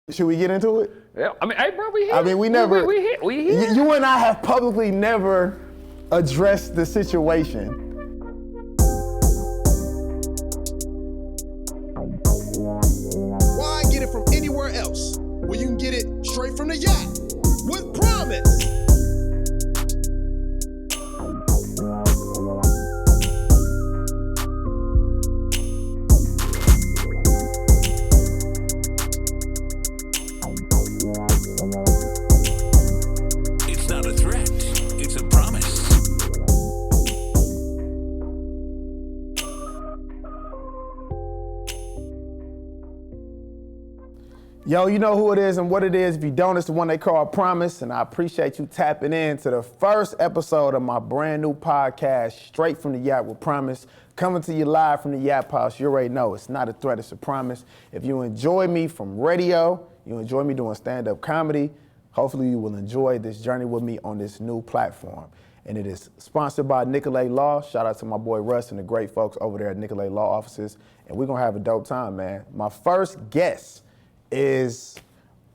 Should we get into it? Yeah, I mean, hey, bro, we here. I mean, we never. We here. You and I have publicly never addressed the situation. Why get it from anywhere else when you can get it straight from the Yap with promise? It's not a threat, it's a promise. Yo, you know who it is and what it is. If you don't, it's the one they call Promise, and I appreciate you tapping in to the first episode of my brand new podcast, Straight From The Yap with Promise, coming to you live from the Yap House. You already know it's not a threat, it's a promise. If you enjoy me from radio, you enjoy me doing stand-up comedy, hopefully you will enjoy this journey with me on this new platform. And it is sponsored by Nicolay Law. Shout out to my boy Russ and the great folks over there at Nicolay Law offices. And we're gonna have a dope time, man. My first guest is,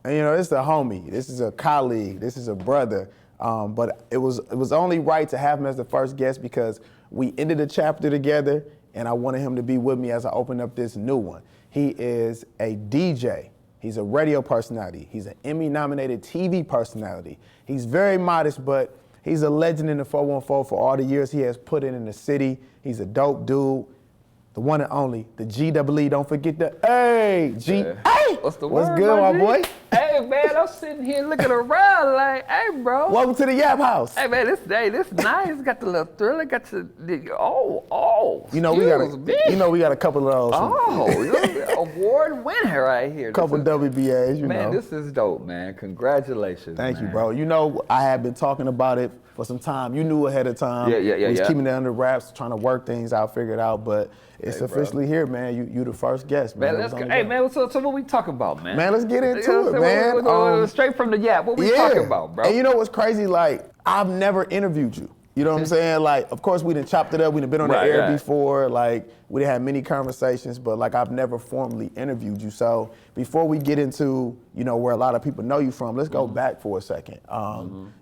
this is a homie, this is a colleague, this is a brother, but it was only right to have him as the first guest because we ended a chapter together and I wanted him to be with me as I open up this new one. He is a DJ, he's a radio personality, he's an Emmy-nominated TV personality. He's very modest, but he's a legend in the 414 for all the years he has put in the city. He's a dope dude. The one and only, the Gee-A. Don't forget the Gee-A. What's the What's word, good, my boy? Hey, man, I'm sitting here looking around like, hey, bro. Welcome to the Yap House. Hey, man, this nice. Got the little thriller. Got the You know we got a couple of those. Award winner right here. Couple WBAs, you know. Man, this is dope, man. Congratulations. Thank you, man. bro. You know, I have been talking about it for some time. You knew ahead of time. Yeah. We was keeping it under wraps, trying to work things out, figure it out, but it's officially here, man. You the first guest, man. Man, let's go. Hey, man, so what we talking about, man? Man, let's get into it, man. Straight from the Yap. What we talking about, bro? And you know what's crazy? Like, I've never interviewed you. You know what I'm saying? Like, of course, we done chopped it up. We done been on the air before. Like, we done had many conversations, but like, I've never formally interviewed you. So before we get into, where a lot of people know you from, let's go back for a second.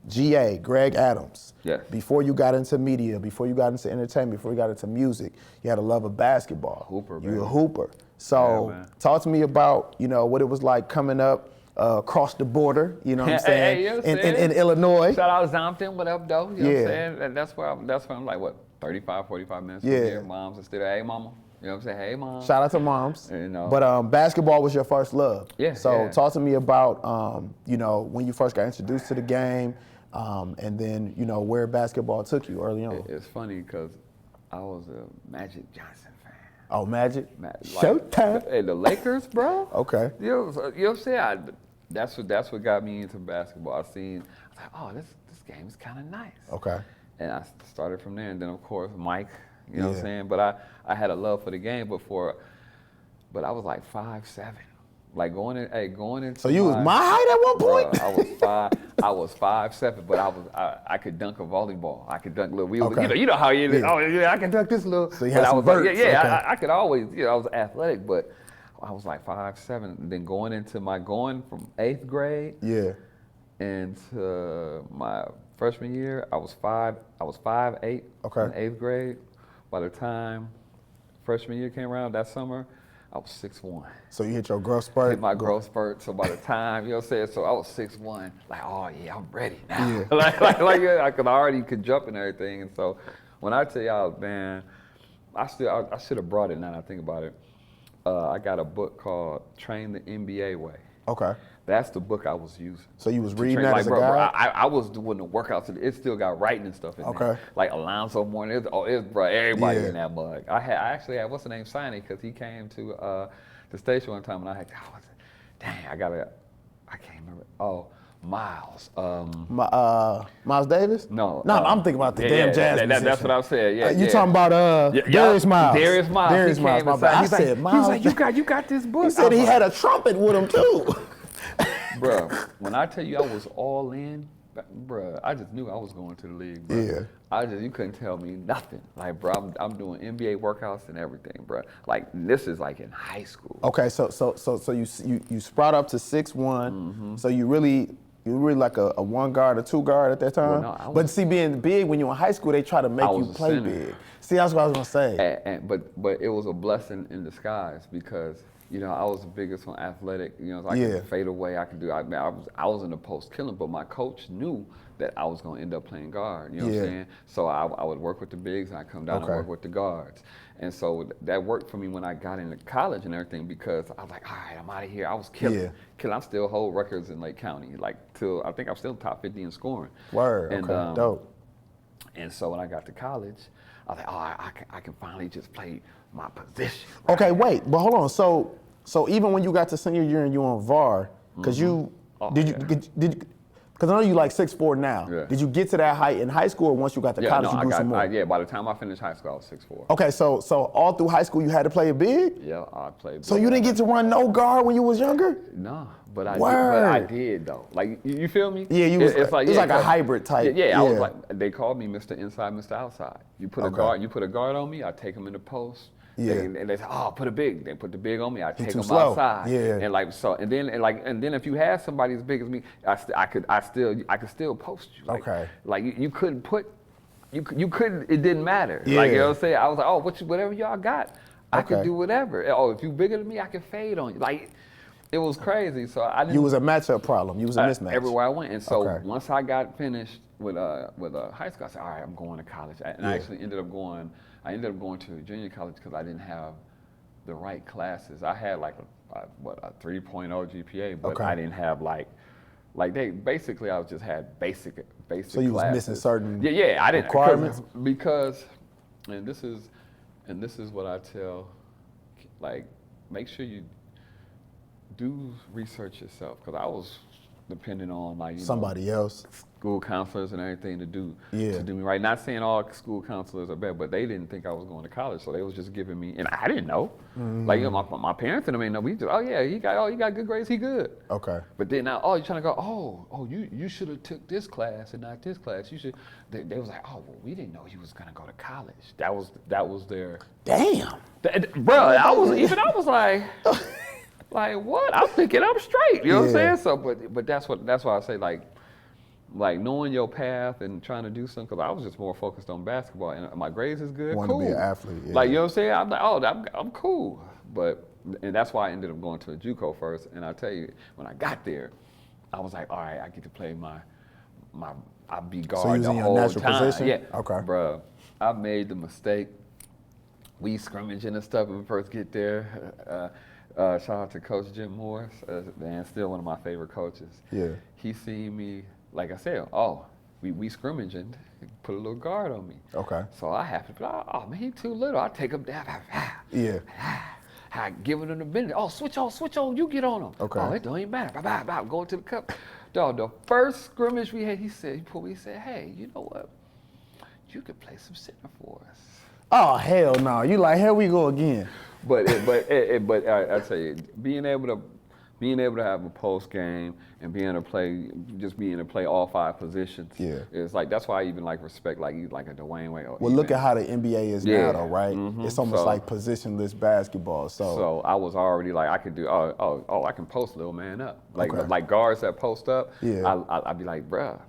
Gee-A, Greg Adams. Yes. Before you got into media, before you got into entertainment, before you got into music, you had a love of basketball. Hooper, You were a hooper. So talk to me about, what it was like coming up across the border, you know what I'm saying, in Illinois. Shout out Zompton, what up, though? You know what I'm saying? And that's where I'm like, 35, 45 minutes from here. Moms are still there, hey, mama. You know what I'm saying? Hey, mom. Shout out to moms. But basketball was your first love. Yeah. So talk to me about, when you first got introduced to the game, and then, where basketball took you early on. It's funny because I was a Magic Johnson fan. Oh, Magic? Showtime. Hey, the Lakers, bro. Okay. You know what I'm saying? That's what got me into basketball. I was like, oh, this game is kind of nice. Okay. And I started from there, and then of course Mike, you know what I'm saying? But I had a love for the game but I was like 5'7". Like going into. So you was my height at one point? Bro, I was 5'7", but I could dunk a volleyball. I could dunk little wheels. You know how you I can dunk this little. So you had some verts. I could always, I was athletic, but I was like 5'7". Then going from 8th grade. Yeah. Into my freshman year, I was 5'8". Okay. In 8th grade. By the time freshman year came around that summer, I was 6'1". So you hit your growth spurt? Hit my growth spurt. So by the time, you know what I'm saying? So I was 6'1", like, oh yeah, I'm ready now. Yeah. I could jump and everything. And so when I tell y'all, man, I should have brought it now that I think about it. I got a book called Train the NBA Way. Okay. That's the book I was using. So you was reading that as a guy? I was doing the workouts. It still got writing and stuff in there. Like Alonzo Mourning. Everybody in that mug. I actually had, what's the name, signing because he came to the station one time and I can't remember. Oh, Miles. Miles Davis? No. I'm thinking about the damn jazz musician. That's what I said. Yeah. You talking about Darius Miles? Darius Miles. My bad. I said Miles. He was like, you got this book. He said he had a trumpet with him too. Bro, when I tell you I was all in, Bruh, I just knew I was going to the league, bro. Yeah. You couldn't tell me nothing. Like, bro, I'm doing NBA workouts and everything, bro. Like, this is like in high school. Okay, so you sprout up to 6'1", so you really like a one guard or two guard at that time? Well, no, but see, being big when you're in high school, they try to make you play big. See, that's what I was gonna say. But it was a blessing in disguise because, you know, I was the biggest on athletic. You know, so I could fade away. I could do. I was in the post killing, but my coach knew that I was gonna end up playing guard. You know what I'm saying? So I would work with the bigs and I come down and work with the guards. And so that worked for me when I got into college and everything because I was like, all right, I'm out of here. I was killing. I still hold records in Lake County, like till I think I'm still top 50 in scoring. Word. And, okay. Dope. And so when I got to college, I was like, oh, I can finally just play my position. Okay, wait, but hold on. So even when you got to senior year and you on VAR, because because I know you like 6'4" now. Yeah. Did you get to that height in high school or once you got to college you grew some more? By the time I finished high school, I was 6'4". Okay, so all through high school you had to play big? Yeah, I played big. So you didn't get to run no guard when you was younger? No, but I did though. Like, you feel me? Yeah, it was like a hybrid type. Yeah, I was like, they called me Mr. Inside, Mr. Outside. You put a guard on me, I take him in the post. Yeah. And they say, oh, put a big. They put the big on me. I take them outside. Yeah. And like so, and then if you had somebody as big as me, I could still post you. Like, okay. Like you couldn't put, you couldn't. It didn't matter. Yeah. Like, you know what I'm saying? I was like, oh, whatever y'all got, I could do whatever. Oh, if you bigger than me, I can fade on you. Like, it was crazy. So I didn't. You was a matchup problem. You was a mismatch. Everywhere I went. And so once I got finished with high school, I said, all right, I'm going to college. And I actually ended up going to a junior college because I didn't have the right classes. I had like a 3.0 GPA, but I didn't have like they basically I just had basic So you classes. was missing certain I didn't requirements because and this is what I tell, like, make sure you do research yourself because I was depending on like somebody else, school counselors and everything to do me right. Not saying all school counselors are bad, but they didn't think I was going to college, so they was just giving me, and I didn't know. Like, you know, my parents and them ain't know. We just, he got good grades, he good. Okay. But then now, you trying to go, you should have took this class and not this class. You should. They was like, well, we didn't know you was gonna go to college. That was their. Damn. Bro, I was like. Like, what? I'm thinking I'm straight. You know what I'm saying? So, but that's why I say like knowing your path and trying to do something. Because I was just more focused on basketball and my grades is good. Want to be an athlete. Yeah. Like, you know what I'm saying? I'm like, I'm cool. And that's why I ended up going to a JUCO first. And I tell you, when I got there, I was like, all right, I get to play I'll be guard the whole time. Position? Yeah. Okay. Bro, I made the mistake. We scrimmaging and stuff when we first get there. Shout out to Coach Jim Morris, man, still one of my favorite coaches. Yeah. He seen me, like I said, we scrimmaging, put a little guard on me. Okay. So I have to, man, he too little. I take him down. Yeah. I give him the minute. Switch on, you get on him. Okay. It don't even matter. Bye, going to the cup. Dog, the first scrimmage we had, he pulled me, he said, hey, you know what? You could play some center for us. Oh, hell no. You like, here we go again. But I tell you, being able to have a post game and being able to play all 5 positions. Yeah. It's like, that's why I even like respect like a Dwayne Wade. Well, look at how the NBA is now though, right? Mm-hmm. It's almost like positionless basketball. So I was already like, I could do I can post little man up. Like guards that post up. Yeah. I'd be like, bruh,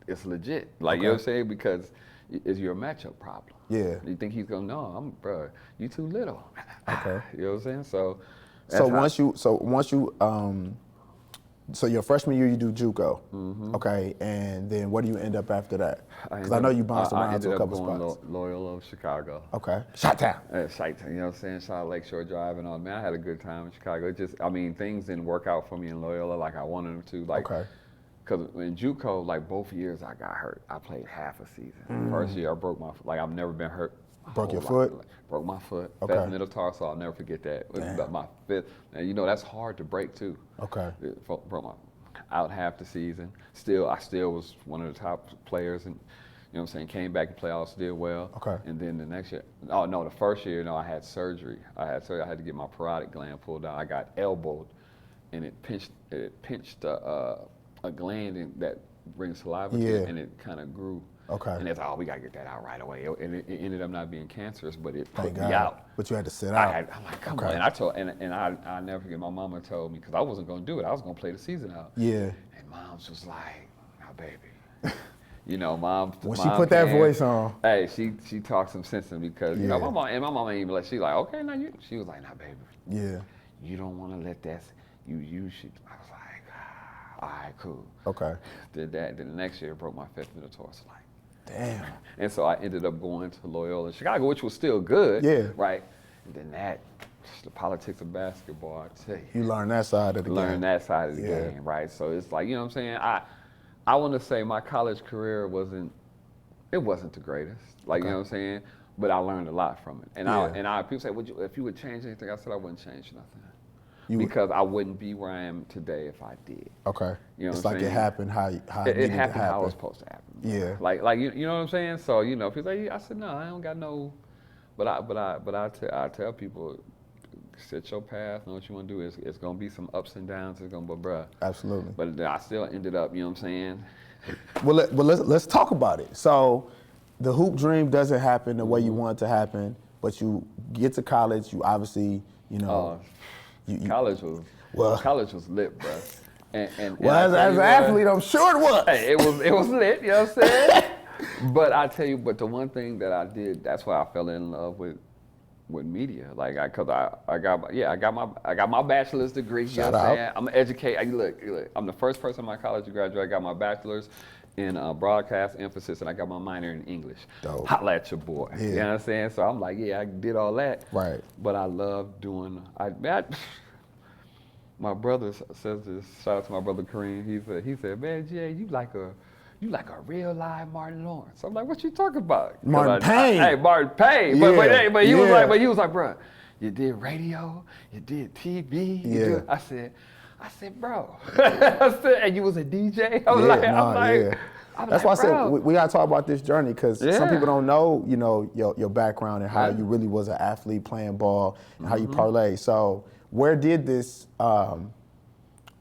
it's legit. Like, you know what I'm saying? Because it's your matchup problem. Yeah. You think he's gonna bro, you too little. Okay. You know what I'm saying? So your freshman year you do JUCO, okay, and then what do you end up after that? Because I know you bounced around to a couple spots. I ended up going Loyola of Chicago. Okay. Chi-Town. Chi-Town, you know what I'm saying? Shot Lakeshore Drive and all. Man, I had a good time in Chicago. Things didn't work out for me in Loyola like I wanted them to. Because in JUCO, like both years I got hurt. I played half a season. First year I broke my foot. Like, I've never been hurt. Broke your foot? Broke my foot. Okay. Fifth metatarsal, I'll never forget that. It was about my fifth. And you know, that's hard to break too. Okay. Broke my out half the season. I still was one of the top players, and you know what I'm saying, came back and playoffs, did well. Okay. And then the next year, the first year, I had surgery. I had to get my parotid gland pulled out. I got elbowed, and it pinched a gland bring saliva to it, and it kind of grew. Okay. And it's, we got to get that out right away. And it ended up not being cancerous, but it put me God. out. But you had to sit out. I'm like, come on. And I told, and I never forget, my mama told me, because I wasn't going to do it. I was going to play the season out. Yeah. And Mom's was like, now, baby. You know, Mom. When she put that voice on. Hey, she talked some sense to me because, you know, my mom ain't even like, she like, okay, now you. She was like, now, baby. Yeah. You don't want to let that, you should. I was like, all right, cool. Okay. Did that. Then the next year, broke my fifth metatarsal. Like, damn. And so I ended up going to Loyola Chicago, which was still good. Yeah. Right. And then the politics of basketball, I tell you. You learn that side of the game. Learn that side of the game, right? So it's like, you know what I'm saying? I want to say my college career wasn't the greatest. Like, you know what I'm saying? But I learned a lot from it. And people say, if you would change anything? I said I wouldn't change nothing. Because I wouldn't be where I am today if I did. Okay. You know it's what I'm like saying? it happened how it happened how it was supposed to happen. Yeah. Like you know what I'm saying? So, you know, people say, I said, no, I don't got no, but I tell people, set your path, know what you want to do. It's gonna be some ups and downs. It's gonna be, bruh. Absolutely. But I still ended up, you know what I'm saying? Well, let's talk about it. So, the hoop dream doesn't happen the way you want it to happen, but you get to college. You obviously, you know, college was lit, bro. And as an athlete, I'm sure it was. Hey, it was lit. You know what I'm saying? But I tell you, the one thing that I did, that's why I fell in love with media. Like, I got my bachelor's degree. You know what I'm saying? I'm an educator. Look, I'm the first person in my college to graduate. I got my bachelor's in broadcast emphasis, and I got my minor in English. Dope. Holla at your boy. Yeah. You know what I'm saying? So I'm like, I did all that. Right. But I love doing. My brother says this. Shout out to my brother Kareem. He said, man, Gee-A, you like a real live Martin Lawrence. I'm like, what you talking about? Martin Payne. Hey, Martin Payne. Yeah. But he was like, bro, you did radio, you did TV. I said, bro. And you was a DJ. That's why I said we gotta talk about this journey, because some people don't know, you know, your background and how you really was an athlete playing ball and how you parlay. So where did this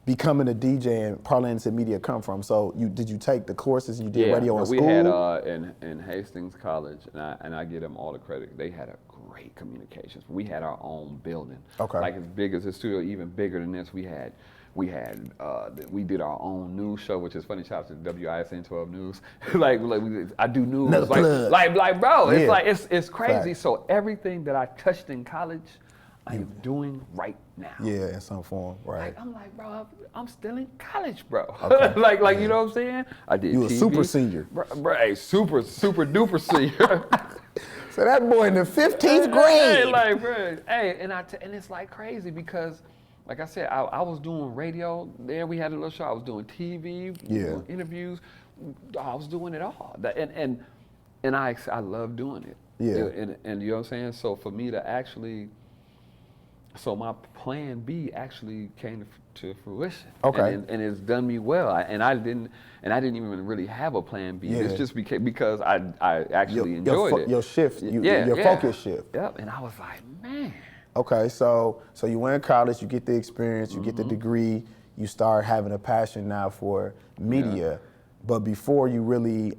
becoming a DJ and parlaying into media come from? So did you take the courses and you did radio in school? We had in Hastings College, and I give them all the credit. They had a great communications. We had our own building. Okay. Like as big as the studio, even bigger than this. We did our own news show, which is funny. Shout out to WISN 12 News. I do news. Like bro, it's crazy. Fact. So everything that I touched in college, I am doing right now. Yeah, in some form, right. Like, I'm like, bro, I'm still in college, bro. Okay. You know what I'm saying? I did. You a TV. super senior. Bro, hey, super duper senior. So that boy in the 15th grade. Hey, bro, and it's like crazy because, like I said, I was doing radio. There we had a little show. I was doing TV, doing interviews. I was doing it all. And I love doing it. Yeah. And you know what I'm saying? So for me to actually, so my plan B actually came to fruition. Okay. And it's done me well. I didn't even really have a plan B. Yeah. It's just because I actually enjoyed it. Your shift, your focus shift. Yep. And I was like, man. Okay, so you went to college, you get the experience, you get the degree, you start having a passion now for media. Yeah. But before you really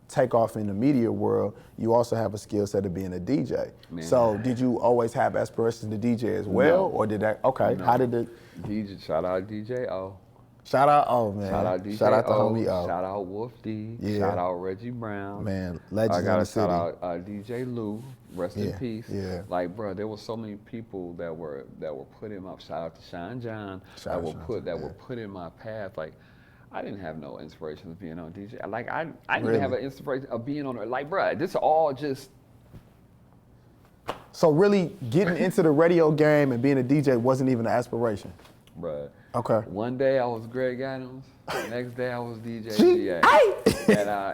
take off in the media world, you also have a skill set of being a DJ. Man. So did you always have aspirations to DJ as well? No. Or did that, okay, no. How did the... DJ, shout out DJ O. Shout out O, man. Shout out DJ Shout out to O. homie O. Shout out Wolf D. Yeah. Shout out Reggie Brown. Man, legends in the city. I got to shout out DJ Lou. Rest in peace. Yeah. Like, bro, there were so many people that were put in my, shout out to Sean John, that were put in my path. Like, I didn't have no inspiration of being on DJ. Like, I didn't even have an inspiration of being on it. Like, bro, this all just. So really getting into the radio game and being a DJ wasn't even an aspiration? Bro. Okay. One day I was Greg Adams. The next day I was DJ Gee-A.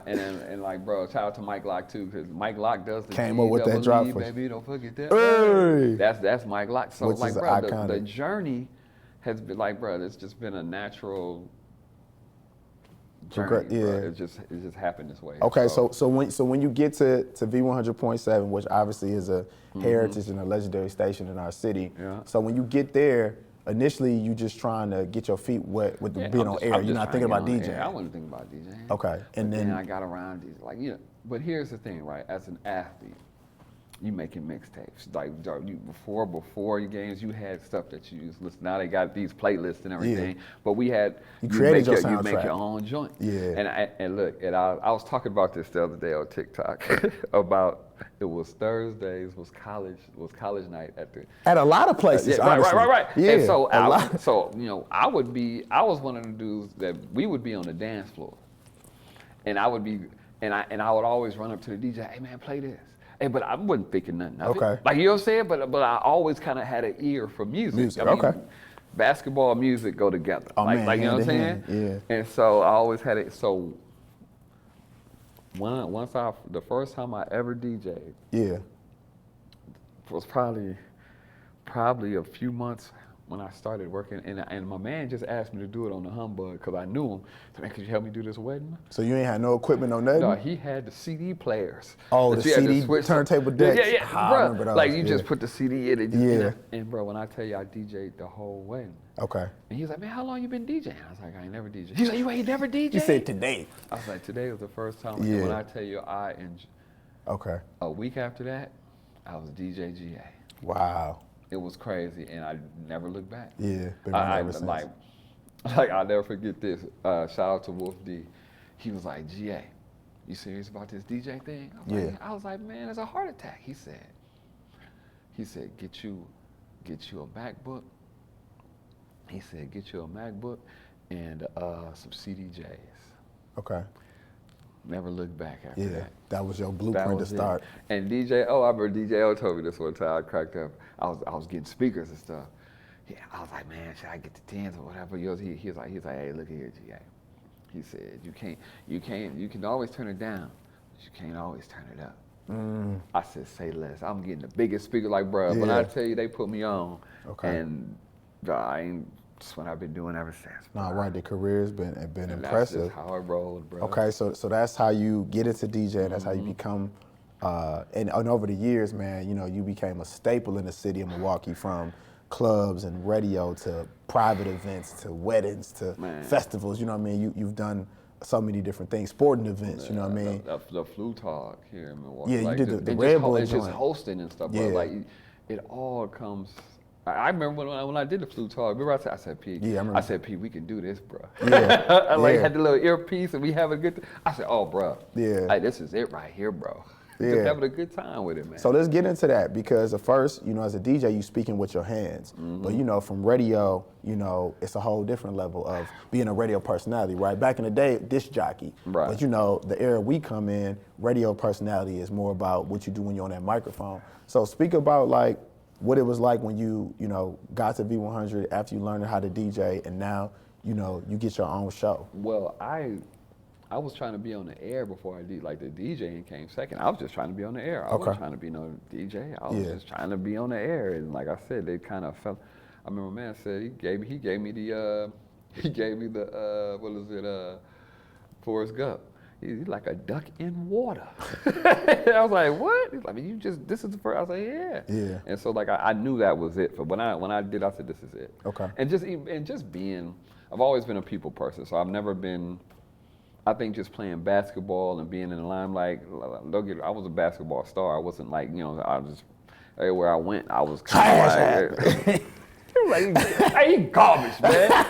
And like, bro, shout out to Mike Locke too, because Mike Locke does the came up with that drop for baby, don't forget that. Hey. That's Mike Locke. So which like, bro, the journey has been like, bro, it's just been a natural journey. Yeah. Bro. It just happened this way. Okay, so when you get to V100.7, which obviously is a heritage and a legendary station in our city. Yeah. So when you get there, initially you just trying to get your feet wet with being on air. You're not thinking about DJing. I wasn't thinking about DJing. Okay, and then I got around these, like, you know, but here's the thing, right? As an athlete, you making mixtapes. Like, you before your games, you had stuff that you used to listen. Now they got these playlists and everything. But we had you make your own joint. Yeah. And look, I was talking about this the other day on TikTok about it was Thursdays was college night at a lot of places. Right. Yeah. And so you know, I was one of the dudes that we would be on the dance floor, and I would be and I would always run up to the DJ, hey man, play this. Hey, but I wasn't thinking nothing of it. Like, you know what I'm saying? But I always kind of had an ear for music. I mean, basketball and music go together. Oh, like, man, like, you know what I'm saying? Yeah. And so I always had it. So the first time I ever DJ'd was probably a few months when I started working, and my man just asked me to do it on the humbug because I knew him. So, man, could you help me do this wedding? So you ain't had no equipment, no nothing? No, he had the CD players. Oh, the CD turntable decks. Yeah, bro. Like, you just put the CD in it. And bro, when I tell you I DJ'd the whole wedding. Okay. And he was like, man, how long you been DJing? I was like, I ain't never DJed. He's like, you ain't never DJed? He said today. I was like, today was the first time. And when I tell you Okay. A week after that, I was DJ Gee-A. Wow. It was crazy, and I never looked back. Yeah, like I'll never forget this. Shout out to Wolf D. He was like, Gee-A, you serious about this DJ thing? I was like, man, it's a heart attack. He said, get you a MacBook. He said, get you a MacBook and some CDJs. Okay. Never looked back after that. Yeah, that was your blueprint to start. And DJ O, I remember DJ O told me this one time. I cracked up. I was getting speakers and stuff. Yeah, I was like, man, should I get the 10s or whatever? He was like, hey, look here, Gee-A. He said, you can always turn it down, but you can't always turn it up. I said, say less. I'm getting the biggest speaker, like, bro. When I tell you they put me on, and that's what I've been doing ever since. No, right. The career's been impressive. That's just how I rolled, bro. Okay, so that's how you get into DJ. That's how you become. And over the years, man, you know, you became a staple in the city of Milwaukee, from clubs and radio to private events to weddings to festivals. You know what I mean? You've done so many different things, sporting events. You know what I mean? The Flu Talk here in Milwaukee. Yeah, you did the Red Bull joint. Just hosting and stuff. Bro. Like, it all comes. I remember when I did the Flu Talk. Remember I said, P. Yeah, I remember. I said, P, we can do this, bro. Yeah. I had the little earpiece and we have a good. I said, oh, bro. Yeah. Like, this is it right here, bro. Yeah. Just having a good time with it, man. So let's get into that, because at first, you know, as a DJ, you speaking with your hands. But, you know, from radio, you know, it's a whole different level of being a radio personality, right? Back in the day, disc jockey. Right. But, you know, the era we come in, radio personality is more about what you do when you're on that microphone. So speak about, like, what it was like when you know, got to V100 after you learned how to DJ, and now, you know, you get your own show. Well, I was trying to be on the air before I did, like, the DJing came second. I was just trying to be on the air. I wasn't trying to be no DJ. I was just trying to be on the air. And like I said, they kind of felt. I remember man said he gave me the what is it, Forrest Gump. He's like a duck in water. I was like, what? He's like, this is the first. I was like, yeah. Yeah. And so, like, I knew that was it. But when I did, I said, this is it. Okay. And just being, I've always been a people person. So I've never been. I think just playing basketball and being in the limelight, I was a basketball star. I wasn't like, you know, I was just, everywhere I went, I was kind of like, hey, garbage, man.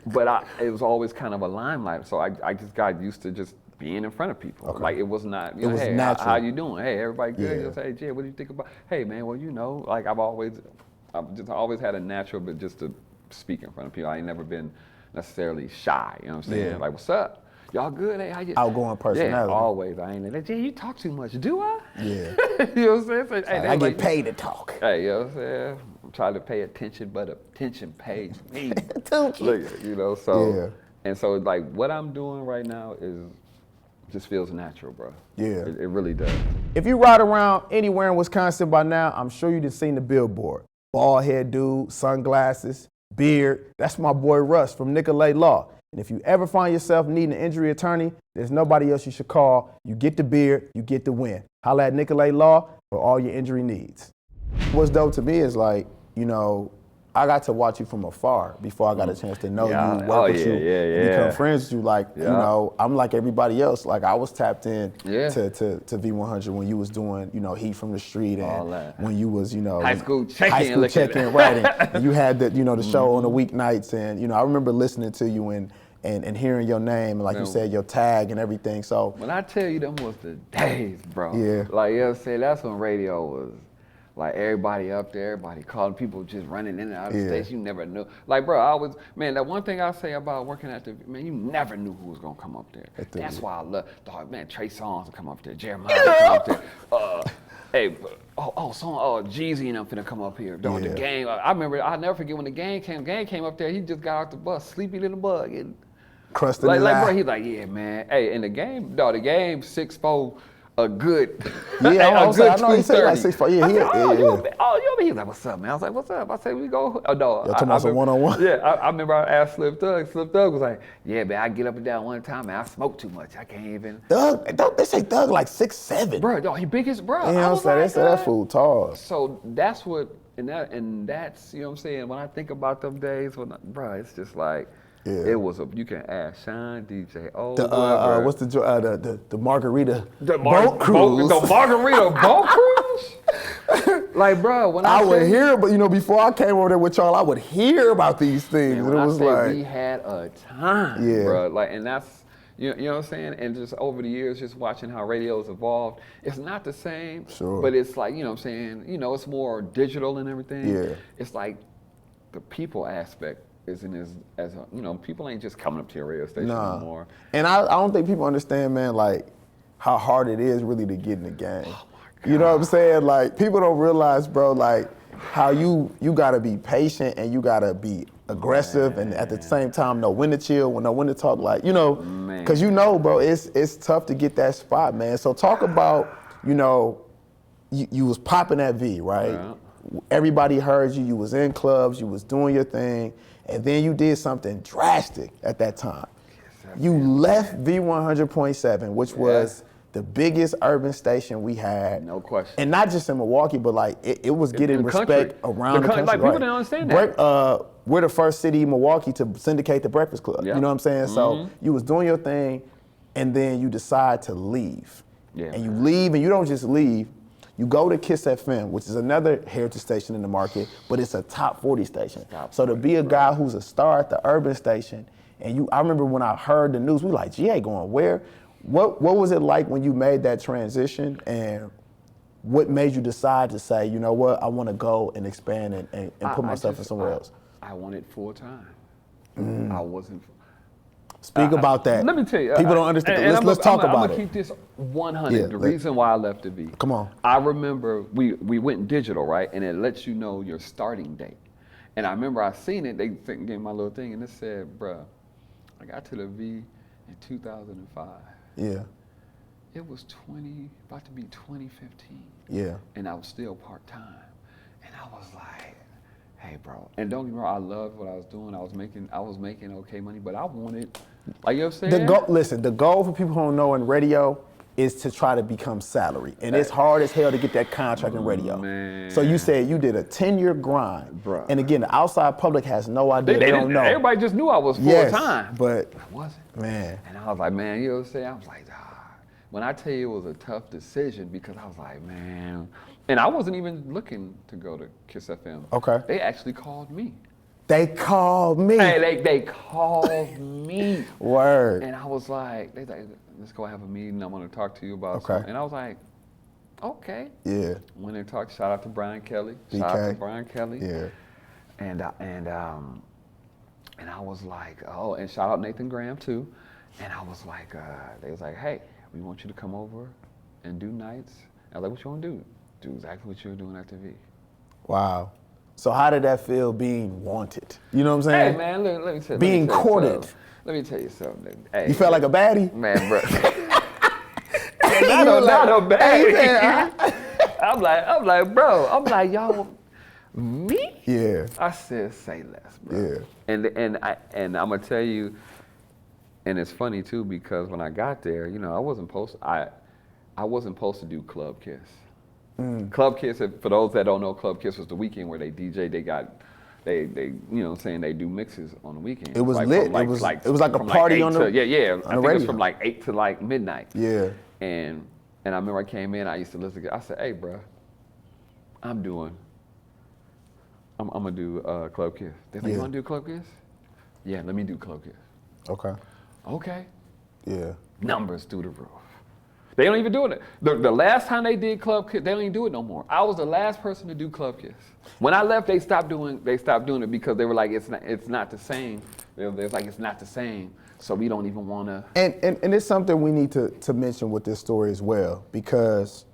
But it was always kind of a limelight. So I just got used to just being in front of people. Okay. Like, it was not, you know, hey, how you doing? Hey, everybody good? Just, hey, Jay, what do you think about? Hey, man, well, you know, like, I've just always had a natural, but just to speak in front of people. I ain't never been necessarily shy, you know what I'm saying? Like, what's up? Y'all good? Hey, how you? Outgoing personality. Yeah, always. I ain't like, Jay, you talk too much. Do I? Yeah. You know what I'm saying? So, hey, I get paid to talk. Hey, you know what I'm saying? I'm trying to pay attention, but attention pays me. Look, you know, so. And so, like, what I'm doing right now just feels natural, bro. Yeah. It really does. If you ride around anywhere in Wisconsin by now, I'm sure you done seen the billboard. Bald head dude, sunglasses, beard. That's my boy Russ from Nicolay Law. And if you ever find yourself needing an injury attorney, there's nobody else you should call. You get the beard, you get the win. Holla at Nicolay Law for all your injury needs. What's dope to me is, like, you know, I got to watch you from afar before I got a chance to know Yeah. you, work with you, yeah. become friends with you. Like, you know, I'm like everybody else. Like, I was tapped in Yeah. to V100 when you was doing, you know, Heat from the Street, All and that. when you was, you know, High school high check-in, school look at check-in, right? And you had the, you know, the show on the weeknights, and you know, I remember listening to you and hearing your name, and like you said, your tag and everything. So when I tell you them was the days, bro. Yeah. Like, you know what I'm saying? That's when radio was like everybody up there, everybody calling, people just running in and out of the station. You never knew. Like, bro, man, that one thing I say about working at the, man, you never knew who was gonna come up there. That's why I love, dog, man, Trey Songz will come up there, Jeremiah will come up there. Jeezy and them finna come up here. Dog, the game, I remember, I'll never forget when the game came up there, he just got off the bus, sleepy little bug. And, crusting like, his bro, eye. he's like, yeah, man. Hey, in the game, 6'4", a good, Yeah, a good I know he said like 6'4". Yeah, he's like, what's up, man? I was like, what's up? I said, we go. Oh, no. You're talking about some one-on-one? Yeah, I remember I asked Slip Thug. Slip Thug was like, yeah, man, I get up and down one time, man. I smoke too much. I can't even. Thug, they say Thug like 6'7". Bro, dog, he big as bro. You know what I'm saying? They say that fool tall. So that's what, and that's, you know what I'm saying? When I think about them days, bro, it's just like, it was you can ask Sean, DJ, what's the margarita boat cruise? The margarita boat cruise? Like, bro, when I would hear, but you know, before I came over there with y'all, I would hear about these things. Man, and it was like, we had a time, bro. Like, and that's, you know what I'm saying? And just over the years, just watching how radio's evolved, it's not the same, but it's like, you know what I'm saying? You know, it's more digital and everything. Yeah. It's like the people aspect isn't as you know, people ain't just coming up to your radio station anymore. And I don't think people understand, man, like how hard it is really to get in the game. Oh my God. You know what I'm saying? Like, people don't realize, bro, like how you gotta be patient and you gotta be aggressive, and at the same time know when to chill, know when to talk, like, you know, because you know, bro, it's tough to get that spot, man. So talk about, you know, you was popping at V, right? Yeah. Everybody heard you. You was in clubs. You was doing your thing. And then you did something drastic at that time. You left V100.7, which was the biggest urban station we had. No question. And not just in Milwaukee, but like it was getting respect around the country. Like, people didn't understand that. We're the first city in Milwaukee to syndicate the Breakfast Club. You know what I'm saying? So you was doing your thing, and then you decide to leave. Yeah. And you leave, and you don't just leave. You go to Kiss FM, which is another heritage station in the market, but it's a top 40 station. So to be a guy who's a star at the urban station, and I remember when I heard the news, we like, Gee-A going where? What was it like when you made that transition, and what made you decide to say, you know what, I want to go and expand and put myself in somewhere else? I wanted full time. I wasn't. Speak about that. Let me tell you. People don't understand. Let's talk about it. I'm gonna keep this 100. The reason why I left the V. Come on. I remember we went digital, right? And it lets you know your starting date. And I remember I seen it. They gave me my little thing, and it said, "Bruh, I got to the V in 2005. Yeah. It was about to be 2015. Yeah. And I was still part time, and I was like, hey, bro. And don't get me wrong, I loved what I was doing. I was making okay money, but I wanted, like, you know what I'm saying? Listen, the goal for people who don't know in radio is to try to become salary. And it's hard as hell to get that contract in radio. Man. So you said you did a 10-year grind. Bro. And again, the outside public has no idea. They don't know. Everybody just knew I was full time. But I wasn't. Man. And I was like, man, you know what I'm saying? I was like, when I tell you it was a tough decision, because I was like, man. And I wasn't even looking to go to Kiss FM. Okay. They actually called me. They called me. Hey, they called me. Word. And I was like, let's go have a meeting. I want to talk to you about something. And I was like, okay. Yeah. When they talked, shout out to Brian Kelly. BK. Shout out to Brian Kelly. Yeah. And I was like, oh, and shout out Nathan Graham too. And I was like, they was like, hey, we want you to come over and do nights. I was like, what you want to do? Do exactly what you were doing at the V. Wow. So how did that feel being wanted? You know what I'm saying? Hey, man, let me tell you. Being courted. Let me tell you something. Hey, you felt like a baddie? Man, bro. not a baddie. I'm like, bro. I'm like, y'all, me? Yeah. I said, say less, bro. Yeah. And I'm gonna tell you, and it's funny too, because when I got there, you know, I wasn't supposed to do Club Kiss. Club Kiss, for those that don't know, Club Kiss was the weekend where they DJ. They got they you know what I'm saying, they do mixes on the weekends. It was like, lit. From like, It was like a party on the yeah. I think it was radio. from like 8 to like midnight. Yeah. And I remember I came in. I used to listen. I said, "Hey, bro, I'm gonna do Club Kiss." They're like, "You wanna do Club Kiss?" Yeah, let me do Club Kiss. Okay. Okay. Yeah. Numbers through the roof. They don't even do it. The last time they did Club Kiss, they don't even do it no more. I was the last person to do Club Kiss. When I left, they stopped doing it because they were like, it's not the same. They're like, it's not the same. So we don't even want to. And it's something we need to mention with this story as well, because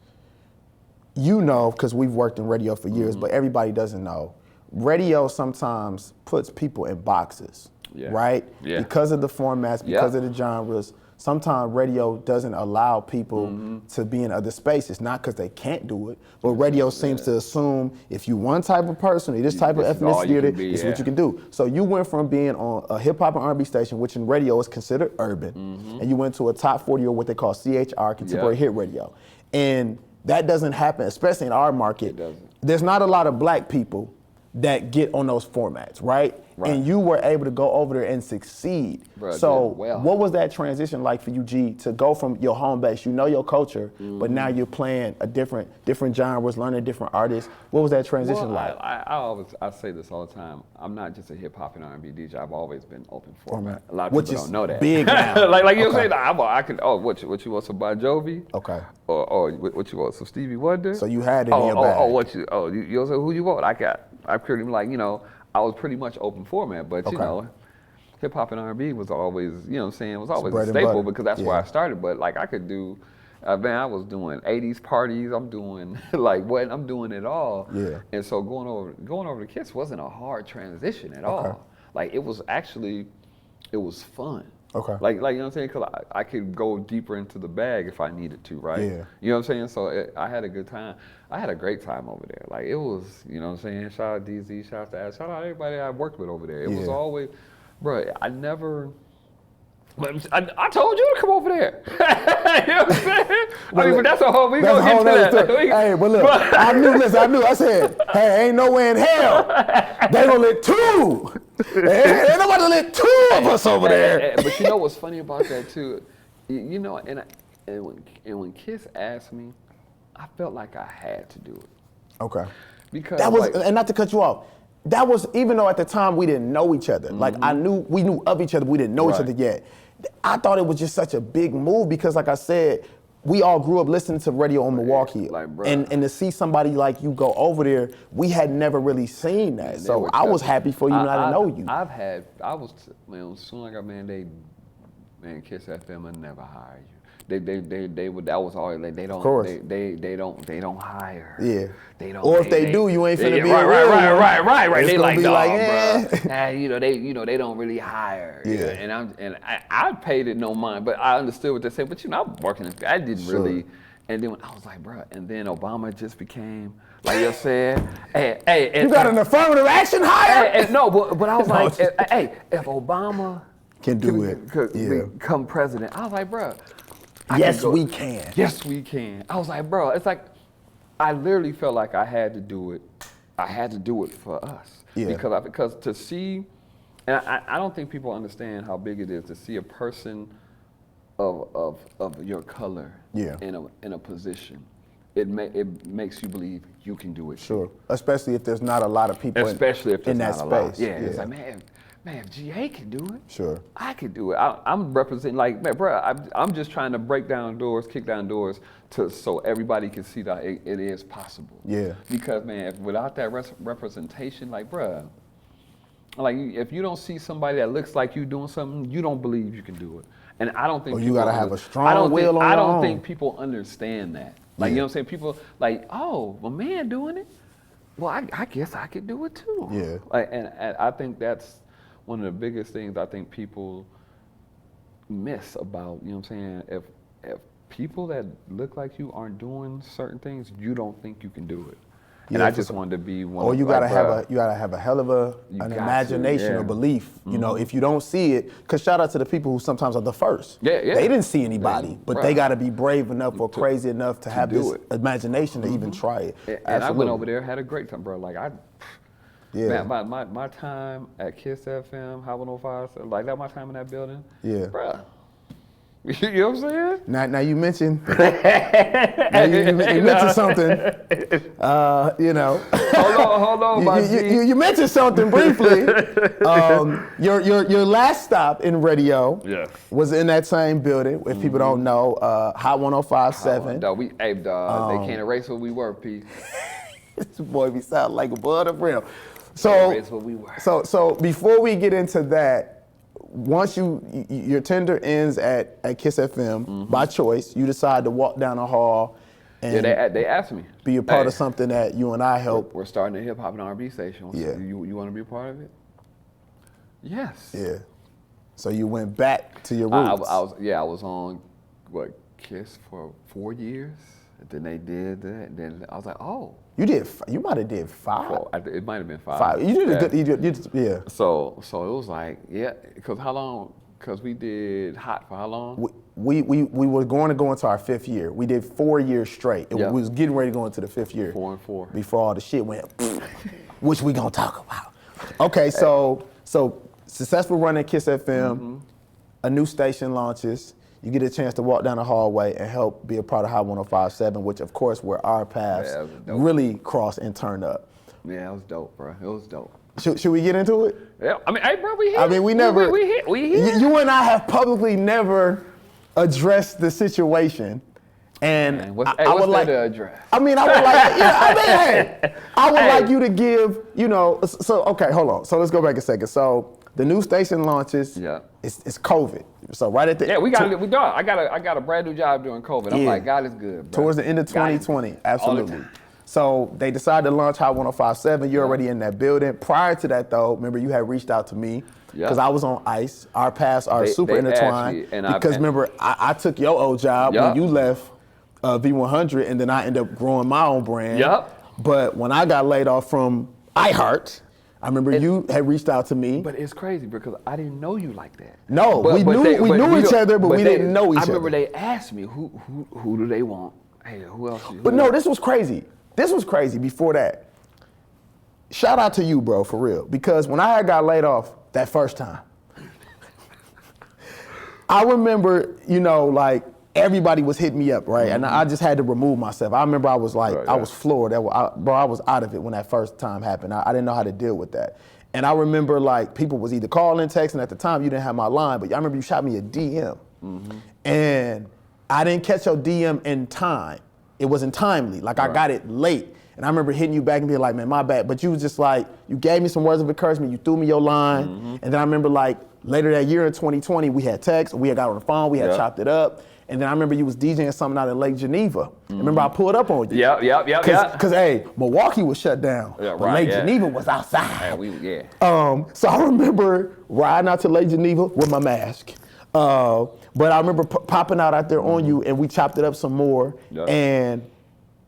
because we've worked in radio for years, but everybody doesn't know. Radio sometimes puts people in boxes, right? Yeah. Because of the formats, because of the genres. Sometimes radio doesn't allow people to be in other spaces, not because they can't do it, but radio seems to assume if you one type of person or this type of ethnicity, this is what you can do. So you went from being on a hip hop and R&B station, which in radio is considered urban, and you went to a top 40 or what they call CHR, contemporary hit radio. And that doesn't happen, especially in our market. There's not a lot of black people that get on those formats, right? And you were able to go over there and succeed. Bruh, so what was that transition like for you, G, to go from your home base, you know your culture, but now you're playing a different genres, learning different artists. What was that transition like? I say this all the time. I'm not just a hip hop and R&B DJ. I've always been open format. A lot of people don't know that. Big now. like you say, I could. Oh, what you want, some Bon Jovi? Okay. Or what you want, some Stevie Wonder? So you had it in your bag. You say who you want? I pretty like, I was pretty much open format, but hip hop and R&B was always, was always a staple because that's where I started. But like I could do, I was doing 80s parties. I'm doing I'm doing it all. Yeah. And so going over to Kiss wasn't a hard transition at all. Like it was fun. Okay. Like you know what I'm saying? Because I could go deeper into the bag if I needed to, right? Yeah. You know what I'm saying? So I had a good time. I had a great time over there. Like it was, you know what I'm saying? Shout out DZ, shout out to Ash, shout out everybody I worked with over there. It was always, bro, I told you to come over there. You know what I'm saying? But that's a whole, we gonna get to that. Hey, but look, I knew. I said, hey, ain't no way in hell they gonna let two. Ain't nobody let two of us over there. But you know what's funny about that too? And when Kiss asked me, I felt like I had to do it. Okay. Because that was, and not to cut you off, that was, even though at the time we didn't know each other, like we knew of each other, but we didn't know each other yet. I thought it was just such a big move because, like I said, we all grew up listening to radio in Milwaukee, and to see somebody like you go over there, we had never really seen that. So I was happy for you, and I didn't know you. As soon as I got mandated, Kiss FM would never hire you. They would. That was always like they don't. Of course. They don't hire. Yeah. They don't. Or if they do, you ain't finna be right. They like, bro. They don't really hire. Yeah. And I paid it no mind, but I understood what they said. But I'm working. I didn't really. And then I was like, bro. And then Obama just became, like you said, you got an affirmative action hire? No, but I was like, if Obama can become president, I was like, bro. Yes, we can. Yes, we can. I was like, bro, it's like, I literally felt like I had to do it. I had to do it for us. Yeah. Because to see, and I don't think people understand how big it is to see a person of your color in a position. It makes you believe you can do it. Sure. Especially if there's not a lot of people in that space. Yeah. It's like, man, if Gee-A can do it, sure, I can do it. I'm representing, like, man, bro, I'm just trying to break down doors, kick down doors, so everybody can see that it is possible. Yeah. Because, man, without that representation, like, bro, like, if you don't see somebody that looks like you doing something, you don't believe you can do it. And I don't think you gotta have a strong will on your own. I don't think people understand that. Like, you know what I'm saying? People like, oh, a man doing it? Well, I guess I could do it too. Yeah. Like, and I think that's one of the biggest things I think people miss about, you know what I'm saying? If people that look like you aren't doing certain things, you don't think you can do it. And I just wanted to be one. Or you gotta have a hell of an imagination or belief. You know, if you don't see it, because shout out to the people who sometimes are the first. Yeah. They didn't see anybody, but they gotta be brave enough or crazy enough to have this imagination to even try it. And I went over there, had a great time, bro. Like Yeah. Man, my time at Kiss FM, High 105, like that, my time in that building. Yeah. Bruh. You know what I'm saying? Now you mentioned, you mentioned something, you know. Hold on, my G. You mentioned something briefly. Your last stop in radio was in that same building. If people don't know, Hot 105.7. They can't erase what we were, P. This boy be sound like a bud of real. Erase what we were. So before we get into that, once your tender ends at Kiss FM by choice, you decide to walk down the hall and they asked me. Be a part of something that you and I help. We're starting a hip hop and R&B station. Yeah. You want to be a part of it? Yes. Yeah. So you went back to your roots. I was on Kiss for 4 years. Then they did that. Then I was like, oh. You might have did 5. It might have been 5. 5. You did a good. Yeah. So it was like, because how long? Because we did Hot for how long? We were going to go into our 5th year. We did 4 years straight. We was getting ready to go into the 5th year. 4 and 4. Before all the shit went, which we gonna talk about. Okay, so successful run at Kiss FM, a new station launches. You get a chance to walk down the hallway and help be a part of Hot 105.7, which of course where our paths really crossed and turned up. Yeah, it was dope, bro. It was dope. Should we get into it? Yeah, I mean, hey, bro, we hit. I mean, we never. We hit. You and I have publicly never addressed the situation, and Man, what's I would like to address. I mean, I would like. I would like you to give. So okay, hold on. So let's go back a second. So the new station launches. Yeah. It's COVID. So right at the I got a brand new job during COVID. I'm like, God is good, bro. Towards the end of 2020, absolutely. So they decided to launch Hot 105.7. You're already in that building. Prior to that, though, remember you had reached out to me because I was on ICE. Our paths are super intertwined. Because remember, I took your old job when you left V100, and then I ended up growing my own brand. Yep. But when I got laid off from iHeart, I remember you had reached out to me. But it's crazy because I didn't know you like that. No, we knew each other, but we didn't know each other. I remember they asked me, who do they want? Hey, who else? But no, this was crazy. This was crazy before that. Shout out to you, bro, for real. Because when I got laid off that first time, I remember, like everybody was hitting me up, right? And I just had to remove myself. I remember I was like, I was floored. I was out of it when that first time happened. I didn't know how to deal with that. And I remember like people was either calling, texting. At the time, you didn't have my line, but I remember you shot me a DM. And I didn't catch your DM in time. It wasn't timely. Like I got it late. And I remember hitting you back and being like, man, my bad. But you was just like, you gave me some words of encouragement. You threw me your line. And then I remember like later that year in 2020, we had text, we had got on the phone, we had chopped it up. And then I remember you was DJing something out in Lake Geneva. Remember I pulled up on you. Yeah. Because hey, Milwaukee was shut down, but Lake Geneva was outside. So I remember riding out to Lake Geneva with my mask. But I remember popping out there on you, and we chopped it up some more. And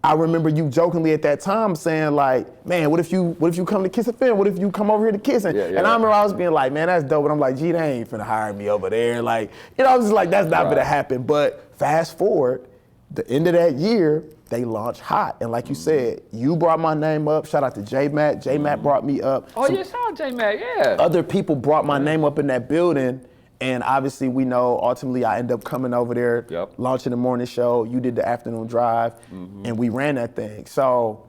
I remember you jokingly at that time saying like, man, what if you come to Kiss FM? What if you come over here to Kiss? And I remember I was being like, man, that's dope. And I'm like, gee, they ain't finna hire me over there. Like, I was just like, that's not gonna happen. But fast forward, the end of that year, they launched Hot. And like you said, you brought my name up. Shout out to J-Matt. J-Matt brought me up. Oh, shout out J-Matt, yeah. Other people brought my name up in that building. And obviously, we know ultimately I end up coming over there, launching the morning show. You did the afternoon drive, and we ran that thing. So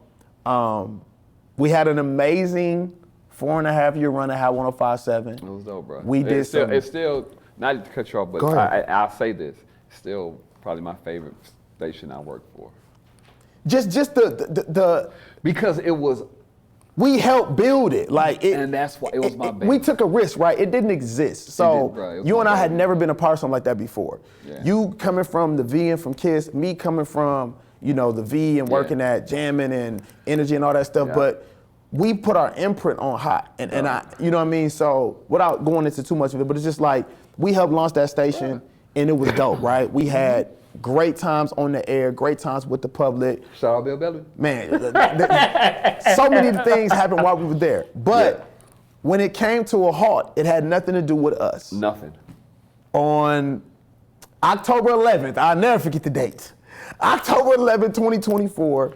we had an amazing 4.5 year run at Hot 105.7. It was dope, bro. It's still, not to cut you off, but I'll say this, still probably my favorite station I worked for. Just the because it was. We helped build it, and that's why it was my baby. We took a risk, right? It didn't exist. So you and I had never been a part of something like that before. Yeah. You coming from the V and from Kiss, me coming from the V and working at jamming and energy and all that stuff. But we put our imprint on Hot, and I, you know what I mean. So without going into too much of it, but it's just like we helped launch that station, and it was dope, right? We had great times on the air, great times with the public. Shout out Bill Belly. Man, so many things happened while we were there. But when it came to a halt, it had nothing to do with us. Nothing. On October 11th, I'll never forget the date. October 11th, 2024,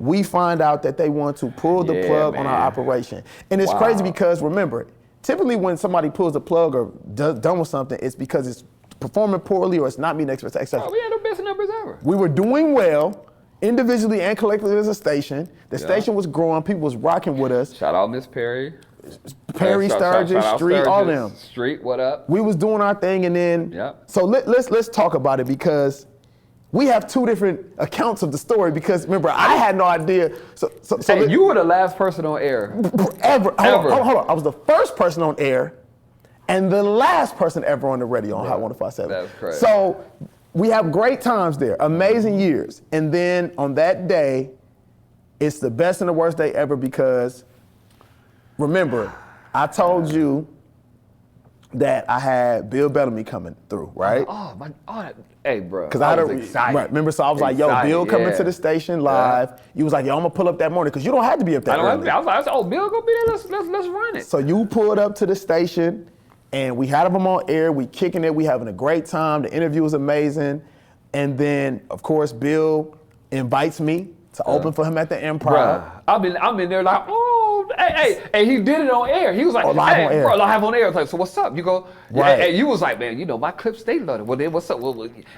we find out that they want to pull the plug on our operation. And it's crazy because, remember, typically when somebody pulls the plug or done with something, it's because it's performing poorly or it's not meeting expectations. Oh, we had the best numbers ever. We were doing well, individually and collectively as a station. The station was growing, people was rocking with us. Shout out Miss Perry. Perry, Sturgis, Street, all them. Street, what up? We was doing our thing, and then, so let's talk about it, because we have two different accounts of the story, because remember, I had no idea. So hey, you were the last person on air. Ever. Hold on. I was the first person on air and the last person ever on the radio on Hot 105.7. That's crazy. So we have great times there, amazing years. And then on that day, it's the best and the worst day ever, because remember, I told you that I had Bill Bellamy coming through, right? Hey, bro. Because I was excited. Right, remember, so I was like, yo, Bill coming to the station live. You was like, yo, I'm gonna pull up that morning, because you don't have to be up that early. I was like, oh, Bill gonna be there, let's run it. So you pulled up to the station, and we had them on air, we kicking it, we having a great time, the interview was amazing. And then, of course, Bill invites me to open for him at the Improv. Bruh, I'm in there like, hey, he did it on air. He was like, live on air. Bro, live on air. I was like, so what's up? You go, right. And you was like, man, you know, my clips, they love it. Well, then what's up?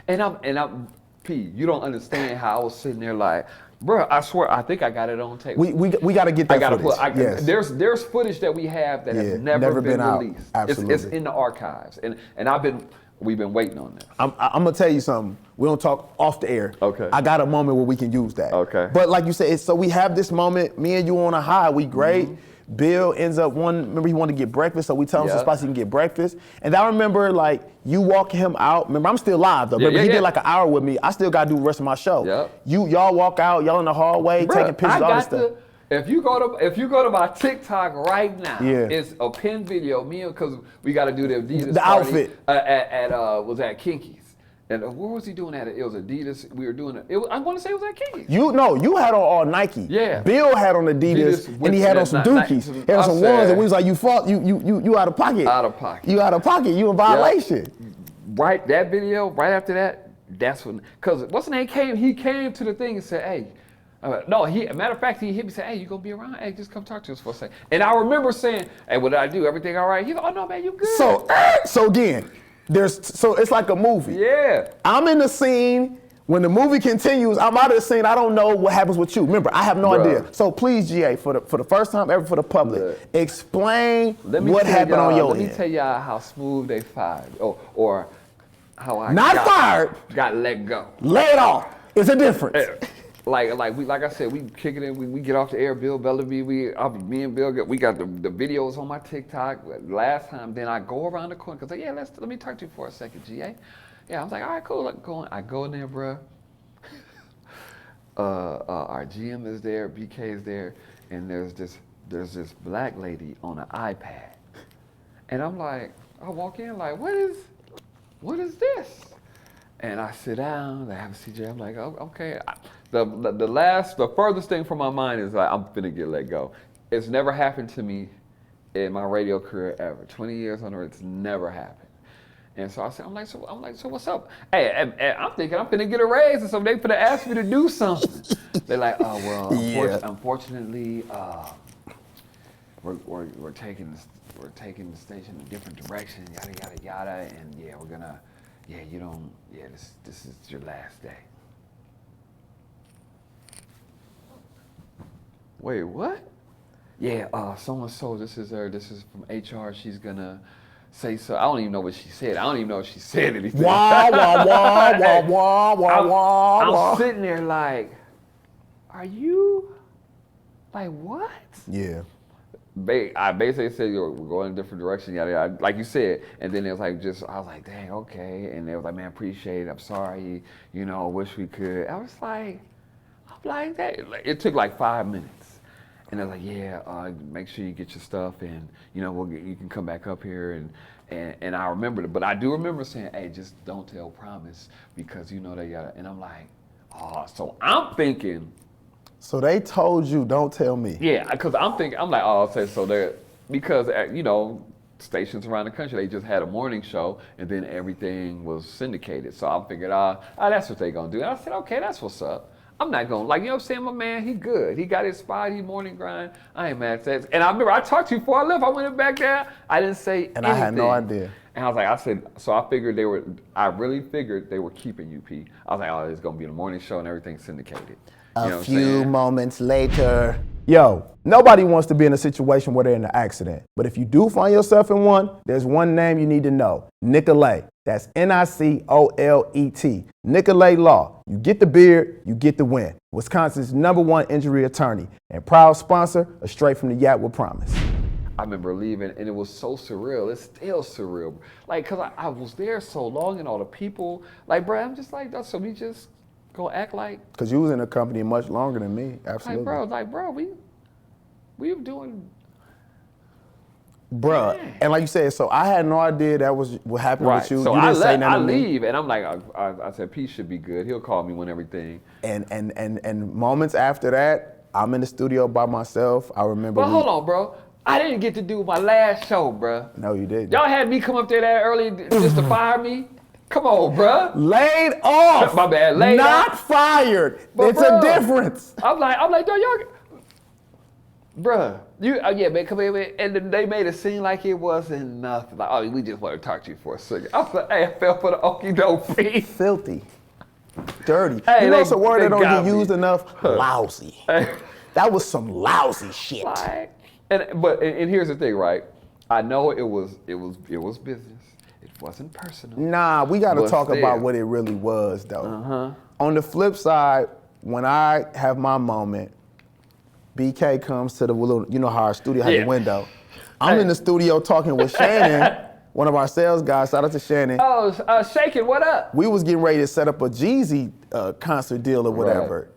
And I'm, P, you don't understand how I was sitting there like, bro, I swear, I think I got it on tape. We got to get that footage. Yes. There's footage that we have that has never been released. Absolutely. It's in the archives. And we've been waiting on this. I'm gonna tell you something. We don't talk off the air. Okay. I got a moment where we can use that. Okay. But like you said, so we have this moment, me and you on a high, we great. Mm-hmm. Bill ends up remember he wanted to get breakfast, so we tell him some spots he can get breakfast. And I remember like you walking him out. Remember, I'm still live though. Remember, he did like an hour with me. I still gotta do the rest of my show. Yep. Y'all walk out, y'all in the hallway, taking pictures, all this stuff. If you go to my TikTok right now, it's a pin video. Because we got to do the Adidas party outfit was at Kinky's. And where was he doing at? It was Adidas. We were doing it. I want to say it was at Kinky's. You had on all Nike. Yeah. Bill had on Adidas and he had on some Dookies. He had on some ones, and we was like, you out of pocket. Out of pocket. You out of pocket. You in violation. Right, that video. Right after that, that's when. Because what's the name came? He came to the thing and said, hey. Matter of fact, he hit me and said, hey, you gonna be around? Hey, just come talk to us for a second. And I remember saying, hey, what did I do? Everything all right? He's like, oh no, man, you good. So again, it's like a movie. Yeah. I'm in the scene. When the movie continues, I'm out of the scene. I don't know what happens with you. Remember, I have no idea. So please, Gee-A, for the first time ever for the public, explain what happened on your end. Let me tell y'all how smooth they fired, or how I got let go. Lay it off. It's a difference. Like I said, we kick it in. We get off the air. Bill Bellamy, me and Bill we got the videos on my TikTok. Last time, then I go around the corner because let me talk to you for a second, Gee-A. Yeah, I was like, all right, cool. I go in there, bro. Our GM is there, BK is there, and there's this black lady on an iPad, and I'm like, I walk in like, what is this? And I sit down, I have a CJ, I'm like, oh, okay. The furthest thing from my mind is like, I'm finna get let go. It's never happened to me in my radio career ever. 20 years on the radio, it's never happened. And so I said, I'm like, so what's up? Hey, I'm thinking I'm finna get a raise, and so they finna ask me to do something. They're like, oh, well, unfortunately, we're taking the station in a different direction, yada, yada, yada, and we're gonna, this is your last day. Wait, what? Yeah, so-and-so, this is from HR, she's gonna say so. I don't even know what she said. I don't even know if she said anything. Wah, wah, wah, wah, wah, wah. I'm sitting there like, are you, like what? Yeah. I basically said, we're going in a different direction, yada, yada, like you said. And then it was like, I was like, dang, okay. And they was like, man, appreciate it. I'm sorry. Wish we could. I was like that. It took like 5 minutes. And I was like, make sure you get your stuff and, you can come back up here. And I remembered it. But I do remember saying, hey, just don't tell Promise because they gotta. And I'm like, so I'm thinking. So they told you, don't tell me. Yeah, because I'm like, so they're, because, stations around the country, they just had a morning show and then everything was syndicated. So I figured, that's what they're going to do. And I said, okay, that's what's up. I'm not going, like, you know what I'm saying? My man, he good. He got his spot, he morning grind. I ain't mad at that. And I remember I talked to you before I left. I went back there. I didn't say anything. And I had no idea. And I said, so I really figured they were keeping you, P. I was like, oh, it's going to be the morning show and everything syndicated. A few moments later. Yo, nobody wants to be in a situation where they're in an accident. But if you do find yourself in one, there's one name you need to know. Nicolet. That's Nicolet. Nicolet Law. You get the beard, you get the win. Wisconsin's #1 injury attorney and proud sponsor of Straight From The Yap with Promise. I remember leaving, and it was so surreal. It's still surreal. Like, because I was there so long, and all the people, like, bro, I'm just like, so we just go act like. Because you was in the company much longer than me, absolutely. Like, bro, we were doing. Bruh, and like you said, so I had no idea that was what happened with you. So you didn't say nothing I to me. leave, and I'm like, I said, P should be good. He'll call me when everything. And moments after that, I'm in the studio by myself. I remember. But hold on, bro. I didn't get to do my last show, bro. No, you didn't. Y'all had me come up there that early just to fire me? Come on, bro. Laid off. My bad. Laid Not off. Fired. But it's bro, a difference. I'm like, yo, y'all. Bruh, yeah, man, come here, man. And then they made it seem like it wasn't nothing. Like, oh, we just want to talk to you for a second. I was like, hey, I fell for the okie doke. Filthy. Dirty. Hey, you know it's a word that don't got get me. used enough? Lousy. Hey. That was some lousy shit. Like, and here's the thing, right? I know it was business. It wasn't personal. Nah, we got to But talk still. about what it really was, though. On the flip side, when I have my moment, BK comes to the little, you know how our studio had the window. I'm in the studio talking with Shannon, one of our sales guys. Shout out to Shannon. Oh, Shakin', what up? We was getting ready to set up a Jeezy concert deal or whatever.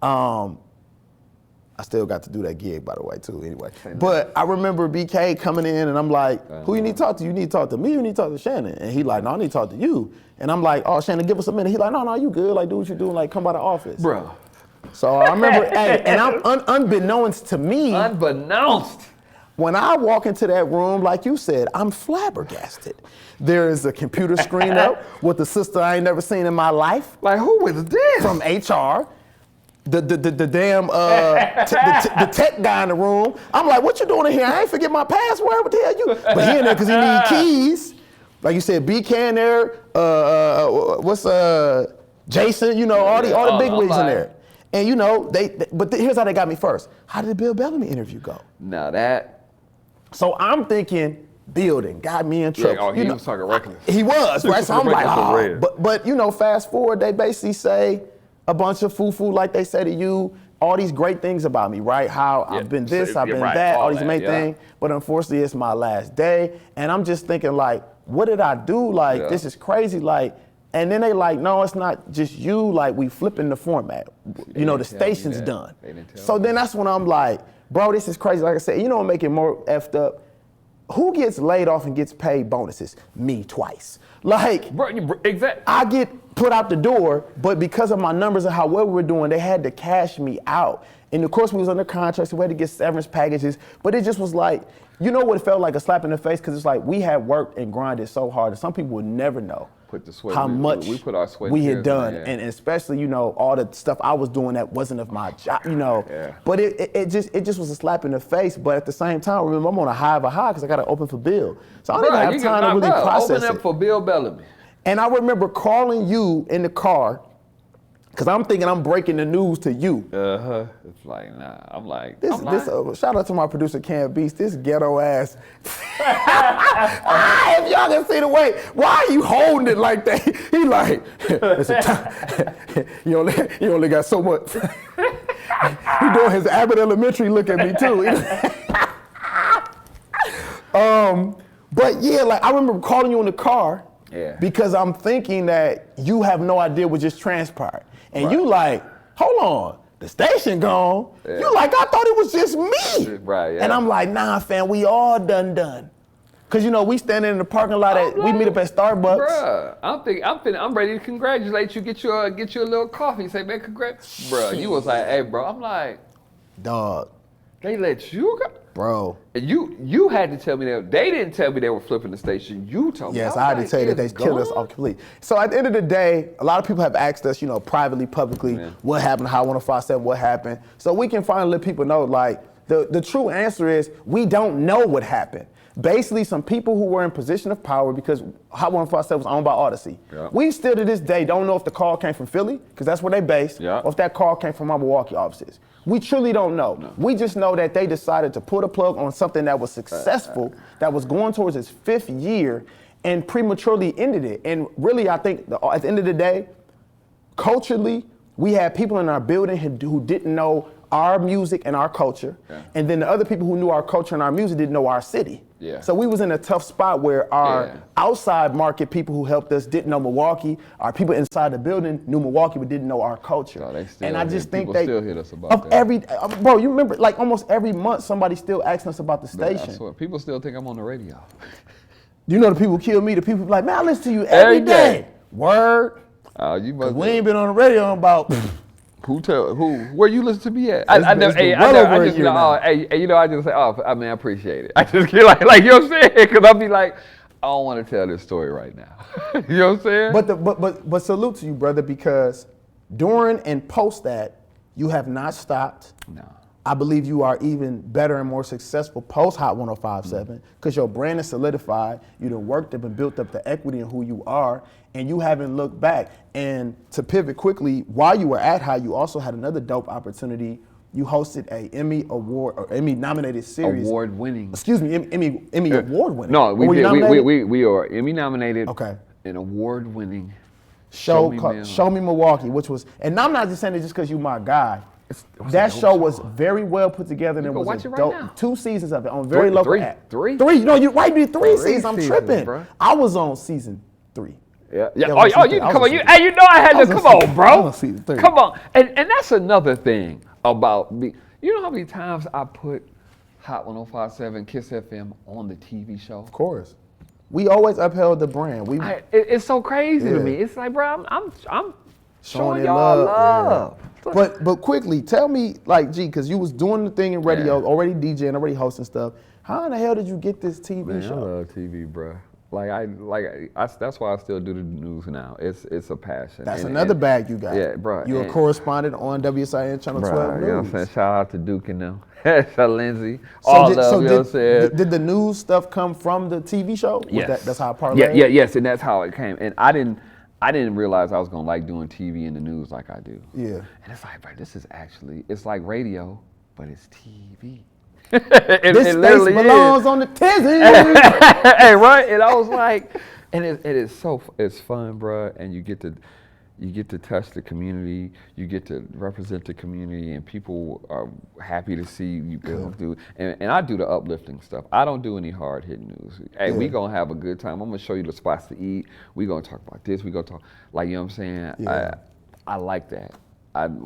I still got to do that gig, by the way, too, anyway. But I remember BK coming in, and I'm like, who you need to talk to? You need to talk to me, you need to talk to Shannon. And he like, no, I need to talk to you. And I'm like, oh, Shannon, give us a minute. He like, no, you good. Like, do what you're doing. Like, come by the office. Bro. So I remember, and I'm unbeknownst to me. Unbeknownst. When I walk into that room, like you said, I'm flabbergasted. There is a computer screen up with a sister I ain't never seen in my life. Like, who is this? From HR. The damn the tech guy in the room. I'm like, what you doing in here? I ain't forget my password. What the hell you? But he in there because he need keys. Like you said, BK in there. What's Jason? You know, all the big wigs in there. And you know, but here's how they got me first. How did the Bill Bellamy interview go? Now that. So I'm thinking, building got me in trouble. Yeah, he was talking reckless. He was, right? So I'm like, oh. But you know, fast forward, they basically say a bunch of foo-foo like they say to you, all these great things about me, right? How I've been this, I've been that, all these amazing things. But unfortunately, it's my last day. And I'm just thinking like, what did I do? Like, this is crazy. Like, and then they like, no, it's not just you. Like, we flipping the format. You know, the station's done. So then that's when I'm like, bro, this is crazy. Like I said, you know what make it more effed up? Who gets laid off and gets paid bonuses? Me twice. Like, exactly. I get put out the door, but because of my numbers and how well we were doing, they had to cash me out. And of course, we was under contract, so we had to get severance packages. But it just was like, you know what it felt like, a slap in the face? Because it's like, we had worked and grinded so hard, and some people would never know how much we put our sweat we had done. And especially, you know, all the stuff I was doing that wasn't of my job, you know. But it just was a slap in the face. But at the same time, remember, I'm on a high of a high because I got to open for Bill. So I don't even have time to really process it. Open up for Bill Bellamy. And I remember calling you in the car, because I'm thinking I'm breaking the news to you. It's like, nah. I'm like, shout out to my producer, Cam Beast, this ghetto ass. If y'all can see the way, why are you holding it like that? He like, it's a time. you only got so much. He doing his Abbott Elementary look at me too. But yeah, like I remember calling you in the car. Because I'm thinking that you have no idea what just transpired. And you like, hold on, the station gone. You like, I thought it was just me. And I'm like, nah, fam, we all done. Cause you know, we standing in the parking lot we meet up at Starbucks. Bruh, I'm ready to congratulate you, get you a little coffee. Say, man, congrats. Bruh, you was like, hey, bro. I'm like, dog. They let you go? Bro. And you had to tell me that. They didn't tell me they were flipping the station. You told me. Yes, I had to tell you that they killed us off completely. So at the end of the day, a lot of people have asked us, privately, publicly, what happened, how 105.7, what happened. So we can finally let people know, like, the true answer is we don't know what happened. Basically, some people who were in position of power, because Hot 105.7 was owned by Odyssey. Yeah. We still to this day don't know if the call came from Philly, because that's where they based, or if that call came from our Milwaukee offices. We truly don't know. No. We just know that they decided to pull the plug on something that was successful, that was going towards its 5th year, and prematurely ended it. And really, I think at the end of the day, culturally, we had people in our building who didn't know our music and our culture, and then the other people who knew our culture and our music didn't know our city. Yeah. So we was in a tough spot where our outside market people who helped us didn't know Milwaukee. Our people inside the building knew Milwaukee but didn't know our culture. No, and I just think they still hit us about that. Bro, you remember, like, almost every month somebody still asking us about the station. I swear, people still think I'm on the radio. You know the people kill me. The people be like, man, I listen to you every day. Word. You must. We ain't been on the radio in about. Who? Where you listen to me at? I just say, I mean, I appreciate it. I just get like, you know what I'm saying? Because I'll be like, I don't want to tell this story right now. You know what I'm saying? But salute to you, brother, because during and post that, you have not stopped. No. I believe you are even better and more successful post Hot 105.7 because your brand is solidified. You done worked up and built up the equity in who you are, and you haven't looked back. And to pivot quickly, while you were at Hot, you also had another dope opportunity. You hosted a Emmy Award or Emmy nominated series. Award winning. Excuse me, Emmy Award winning. No, we are Emmy nominated. Okay. An award winning show called Show Me Milwaukee, which was, and I'm not just saying it just because you my guy. That show was very well put together, and it was dope. 2 seasons of it on very local app. Three? No, you right, did 3 seasons. I'm tripping. Bro. I was on season 3. Yeah. You come on. Hey, you know I had to come on, bro. Come on. And that's another thing about me. You know how many times I put Hot 105.7 Kiss FM on the TV show? Of course. We always upheld the brand. It's so crazy to me. It's like, bro, I'm showing y'all love. Yeah. But quickly, tell me, like, G, because you was doing the thing in radio, already DJing, already hosting stuff. How in the hell did you get this TV show? I love TV, bro. That's why I still do the news now. It's a passion. That's another bag you got. Yeah, bro. You're a correspondent on WSIN Channel 12 News. You know what I'm saying? Shout out to Duke and them. Shout out Lindsay. All love, you know what I'm saying? Did the news stuff come from the TV show? Yes. That's how it parlayed? Yes, and that's how it came. And I didn't realize I was gonna like doing TV and the news like I do. Yeah. And it's like, bro, it's like radio, but it's TV. This space belongs on the tizzy. Hey, right? And I was like, and it's fun, bro. And you get to touch the community. You get to represent the community, and people are happy to see you go through. And I do the uplifting stuff. I don't do any hard hitting news. Hey, we gonna have a good time. I'm gonna show you the spots to eat. We gonna talk about this. We gonna talk, like, you know what I'm saying? Yeah. I like that. I'm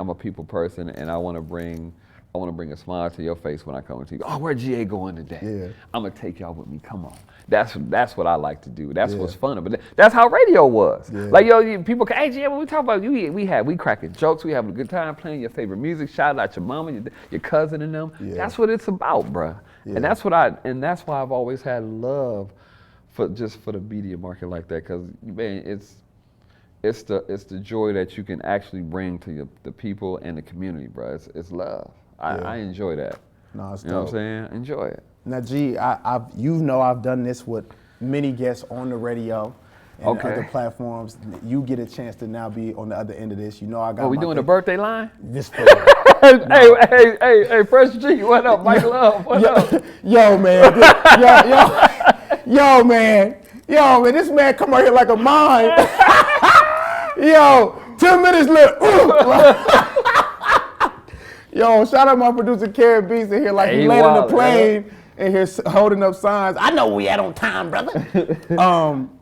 a people person, and I want to bring a smile to your face when I come to you. Oh, where Gee-A going today? Yeah. I'm gonna take y'all with me. Come on. That's what I like to do. That's what's fun. But that's how radio was. Yeah. Like, people, hey, Gee-A, when we talk about you, we cracking jokes. We having a good time playing your favorite music. Shout out your mama, your cousin, and them. Yeah. That's what it's about, bruh. Yeah. And that's why I've always had love for the media market like that. Cause, man, it's the joy that you can actually bring to the people and the community, bruh. It's love. I enjoy that. No, it's you know what I'm saying? Enjoy it. Now, G, I've done this with many guests on the radio and other platforms. You get a chance to now be on the other end of this. You know I got. We doing the birthday line? This. Hey, Fresh G, what up, Mike Love? What up? Yo, man, this man come out here like a mime. Yo, 10 minutes left. Yo, shout out my producer, Karen Beats, in here like he landed the plane and here holding up signs. I know we had on time, brother.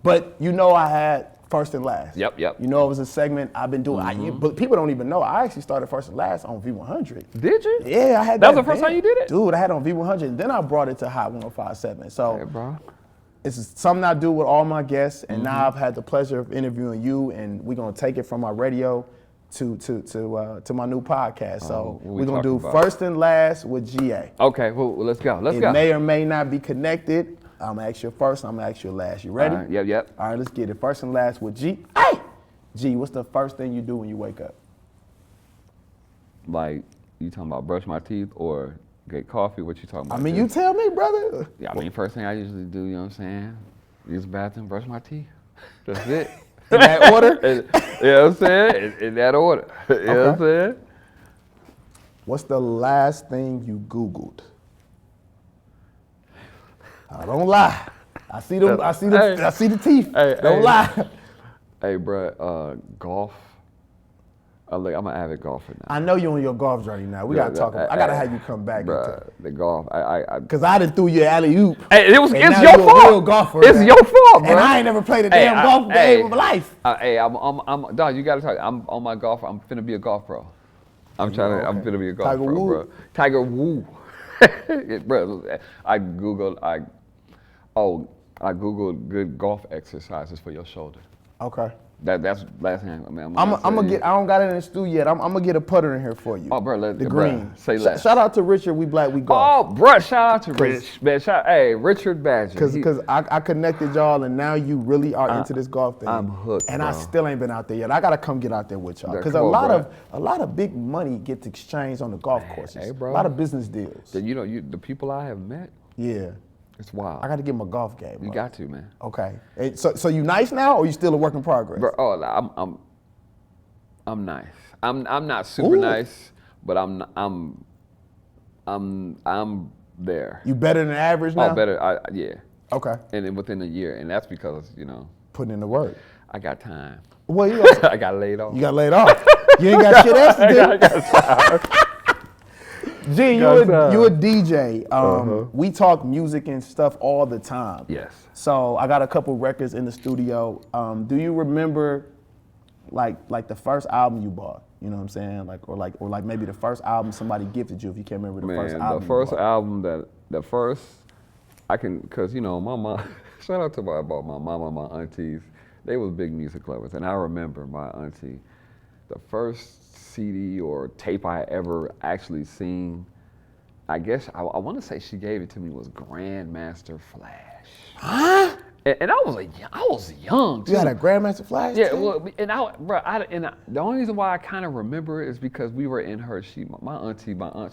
But you know I had First and Last. Yep. You know it was a segment I've been doing. But people don't even know. I actually started First and Last on V100. Did you? Yeah, I had that. That was the first time you did it? Dude, I had it on V100, and then I brought it to Hot 105.7. So it's something I do with all my guests, and now I've had the pleasure of interviewing you, and we're going to take it from our radio to my new podcast. So what we're gonna do about? first and last with Gee-A. Okay, well, let's go. Let's go. It may or may not be connected. I'm gonna ask you first, I'm gonna ask you last. You ready? Yep. All right, let's get it. First and last with G. G, what's the first thing you do when you wake up? Like, you talking about brush my teeth or get coffee? What you talking about? I mean, you tell me, brother. Yeah, I mean, first thing I usually do, you know what I'm saying? Use the bathroom, brush my teeth. That's it. In that order? You know what I'm saying? In that order. You know what I'm saying? What's the last thing you Googled? Don't lie. I see them. I see the teeth. Don't lie. Hey, bro, golf. I'm an avid golfer now. I know you're on your golf journey now. We gotta talk about. I gotta have you come back. Bro, the golf. Cause I done threw you alley oop. Hey, it's your fault. A real golfer, it's your fault, bro. And I ain't never played a damn golf game of my life. I'm dog. You gotta talk. I'm on my golf. I'm finna be a golf pro. I'm finna be a golf pro, bro. Tiger Woo. Bro, I googled good golf exercises for your shoulder. Okay. That's last thing. I mean, I'm gonna get. I don't got it in the studio yet. I'm gonna get a putter in here for you. Oh, bro, the green. Say less. Shout out to Richard. We Black. We golf. Oh, bro, shout out to Rich. Man, Richard Badger. Because I connected y'all, and now you really are into this golf thing. I'm hooked, and bro. I still ain't been out there yet. I gotta come get out there with y'all. Because a lot of big money gets exchanged on the golf courses. Hey, bro. A lot of business deals. Then the people I have met. Yeah. It's wild. I got to get my golf game. You got to, man. Okay. So you nice now, or you still a work in progress? Bro, I'm nice. I'm not super nice, but I'm there. You better than average now? Oh, better. Yeah. Okay. And then within a year, and that's because putting in the work. I got time. Well, you also, I got laid off. You got laid off. You ain't got shit else to do. I got time. G, you a DJ. We talk music and stuff all the time. Yes. So I got a couple records in the studio. Do you remember like the first album you bought? You know what I'm saying? Or maybe the first album somebody gifted you if you can't remember the first album. The first album I can, cause my mom, shout out to my mama and my aunties. They was big music lovers, and I remember my auntie, the first CD or tape I ever actually seen, I guess I want to say she gave it to me, was Grandmaster Flash. Huh? And I was young too. You had a Grandmaster Flash? Yeah, too? well, the only reason why I kind of remember it is because we were in her. My aunt.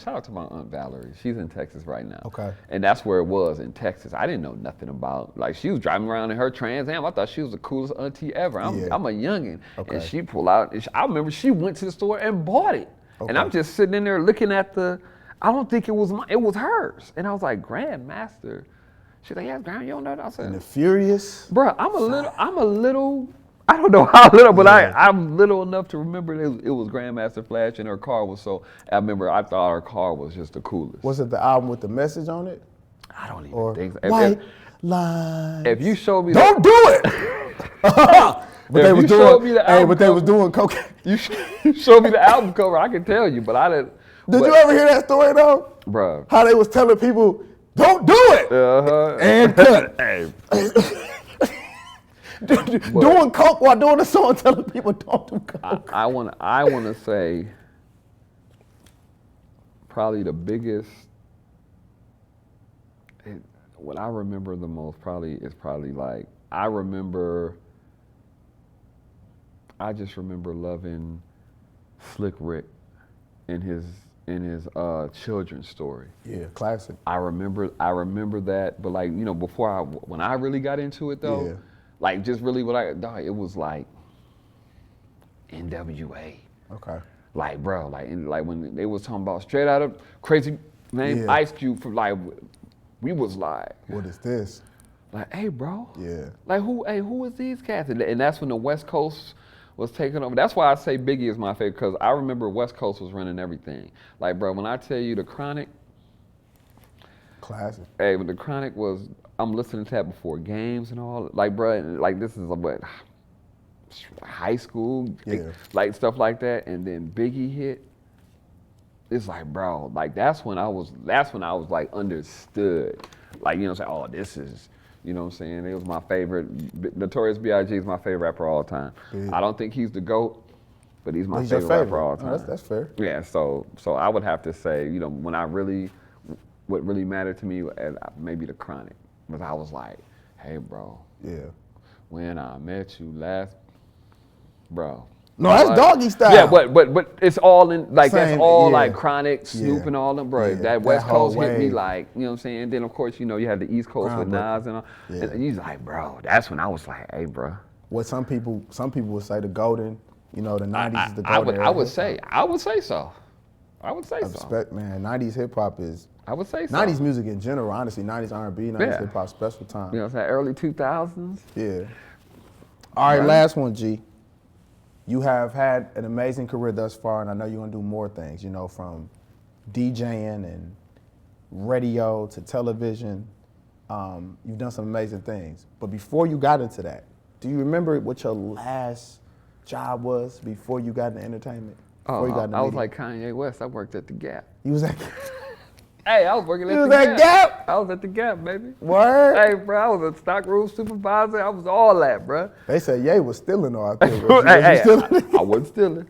Shout out to my aunt Valerie. She's in Texas right now. Okay. And that's where it was, in Texas. I didn't know nothing about, she was driving around in her Trans Am. I thought she was the coolest auntie ever. I'm a youngin'. Okay. And she pulled out. I remember she went to the store and bought it. Okay. And I'm just sitting in there looking at I don't think it was mine. It was hers. And I was like, Grandmaster. She's like, yeah, Grandma, you don't know that? I said, and the Furious? Bro, I'm a little, I don't know how little, but I'm little enough to remember it was Grandmaster Flash, and her car was I remember I thought her car was just the coolest. Was it the album with the message on it? I don't even think so. White lines. If you showed me Don't do it! But they was doing cocaine. You showed me the album cover, I can tell you, but I didn't. Did you ever hear that story though? Bro. How they was telling people, don't do it! And cut. Hey. Doing coke while doing the song, telling people don't do coke. I want to say probably the biggest, what I remember the most I just remember loving Slick Rick in his children's story. Yeah, classic. I remember that, but when I really got into it though, just really it was like NWA. Okay. When they was talking about straight out of Crazy Man, Ice Cube, we was like, what is this? Hey bro. Yeah. Who is these cats? And that's when the West Coast was taking over. That's why I say Biggie is my favorite, because I remember West Coast was running everything. Bro, when I tell you the Chronic. Classic. Hey, when the Chronic was, I'm listening to that before games and all. Bro, this is what, high school, stuff like that. And then Biggie hit. It's bro, that's when I was understood. Oh, this is, you know what I'm saying? It was my favorite. Notorious B.I.G. is my favorite rapper of all time. I don't think he's the GOAT, but he's my He's your favorite rapper favorite. of all time. Oh, that's fair. Yeah, so I would have to say, you know, what really mattered to me, maybe the Chronic, was I was like, hey, bro. Yeah. When I met you last, bro. No, that's doggy style. Yeah, but it's all in like Same, that's all yeah. like Chronic, Snoop, Yeah. and all them, bro. Yeah, That West that whole Coast hit me wave. like, you know what I'm saying. And then of course, you know, you had the East Coast with Groundbreaker. Nas and all. Yeah. And he's like, bro, that's when I was like, hey, bro. What some people would say the golden, you know, the 90s is the golden I era. would say so. I would say so. Respect, man. 90s hip hop is. I would say so. 90s music in general, honestly. 90s R&B, 90s Yeah. hip hop, special time. You know what I'm saying? Early 2000s. Yeah. All right, Right. last one, G. You have had an amazing career thus far, and I know you're gonna do more things, you know, from DJing and radio to television. You've done some amazing things. But before you got into that, do you remember what your last job was before you got into entertainment? Before you got into I was media? like Kanye West. I worked at the Gap. You was like, Hey, I was working at You the was at Gap? I was at the Gap, baby. word? Hey, bro, I was a stockroom supervisor. I was all that, bro. They said Ye was stealing all out there. Hey, I wasn't stealing.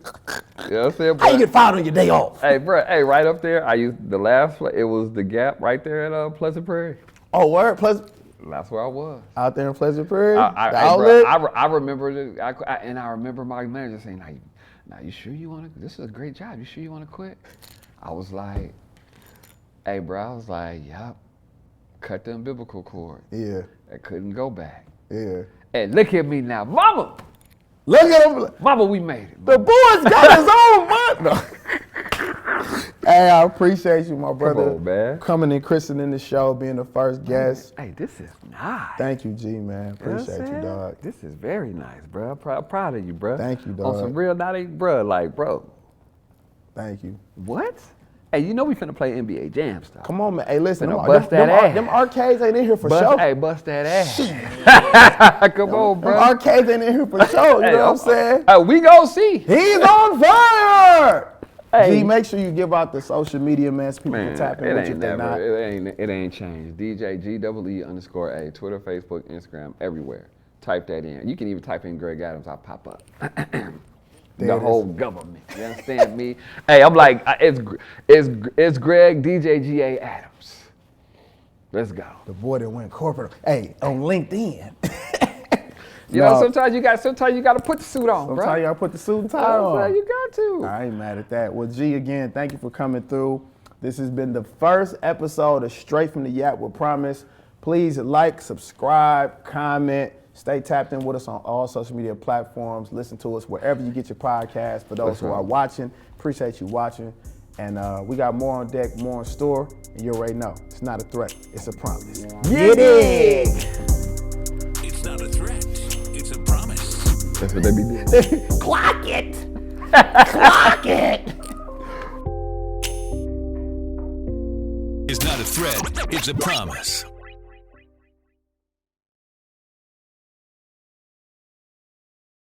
You know what I'm saying, bro? How you get fired on your day off? Hey, bro, hey, right up there, I used the last, it was the Gap right there at Pleasant Prairie. Oh, word? Plus, That's where I was. out there in Pleasant Prairie? The Hey, outlet? bro, I remember, I remember my manager saying, now you sure you want to, this is a great job, you sure you want to quit? I was like, hey, bro, I was like, yup, cut the umbilical cord. Yeah, I couldn't go back. yeah. Hey, look at me now, mama, Look at him. mama, we made it. The boy's got his own money. Hey, I appreciate you, my brother. on, man. Coming and christening the show, being the first guest. Hey, this is nice. Thank you, G, man. You know what I'm Appreciate you, saying? dog. This is very nice, bro. I'm proud of you, bro. Thank you, On dog. some real naughty, bro. Like, bro, Thank you. what? Hey, you know we finna play NBA Jam stuff. Come on, man. Hey, listen, Finna bust that ass. them arcades ain't in here for show. Hey, bust that ass. Come on, Them bro. arcades ain't in here for show. You know what I'm saying? Hey, we gon' see. He's on fire. Hey. G, make sure you give out the social media, man, so people Man, can tap in it with you ain't if they not. never, it ain't changed. DJ Gee-A, Twitter, Facebook, Instagram, everywhere. Type that in. You can even type in Greg Adams, I'll pop up. There The it whole government. You understand me? Hey, I'm like, it's Greg DJ Gee-A Adams. Let's go. The boy that went corporate. Hey, on LinkedIn. You know, sometimes you got to put the suit on, bro. Sometimes you gotta put the suit and tie on. You got to. I ain't mad at that. Well, G, again, thank you for coming through. This has been the first episode of Straight From The Yap with Promise. Please like, subscribe, comment, stay tapped in with us on all social media platforms. Listen to us wherever you get your podcast. For those who are watching, appreciate you watching. And we got more on deck, more in store, and you already know, it's not a threat, it's a promise. Get it! It's not a threat. It's a promise. That's what they be doing. Clock it! Clock it! It's not a threat. It's a promise.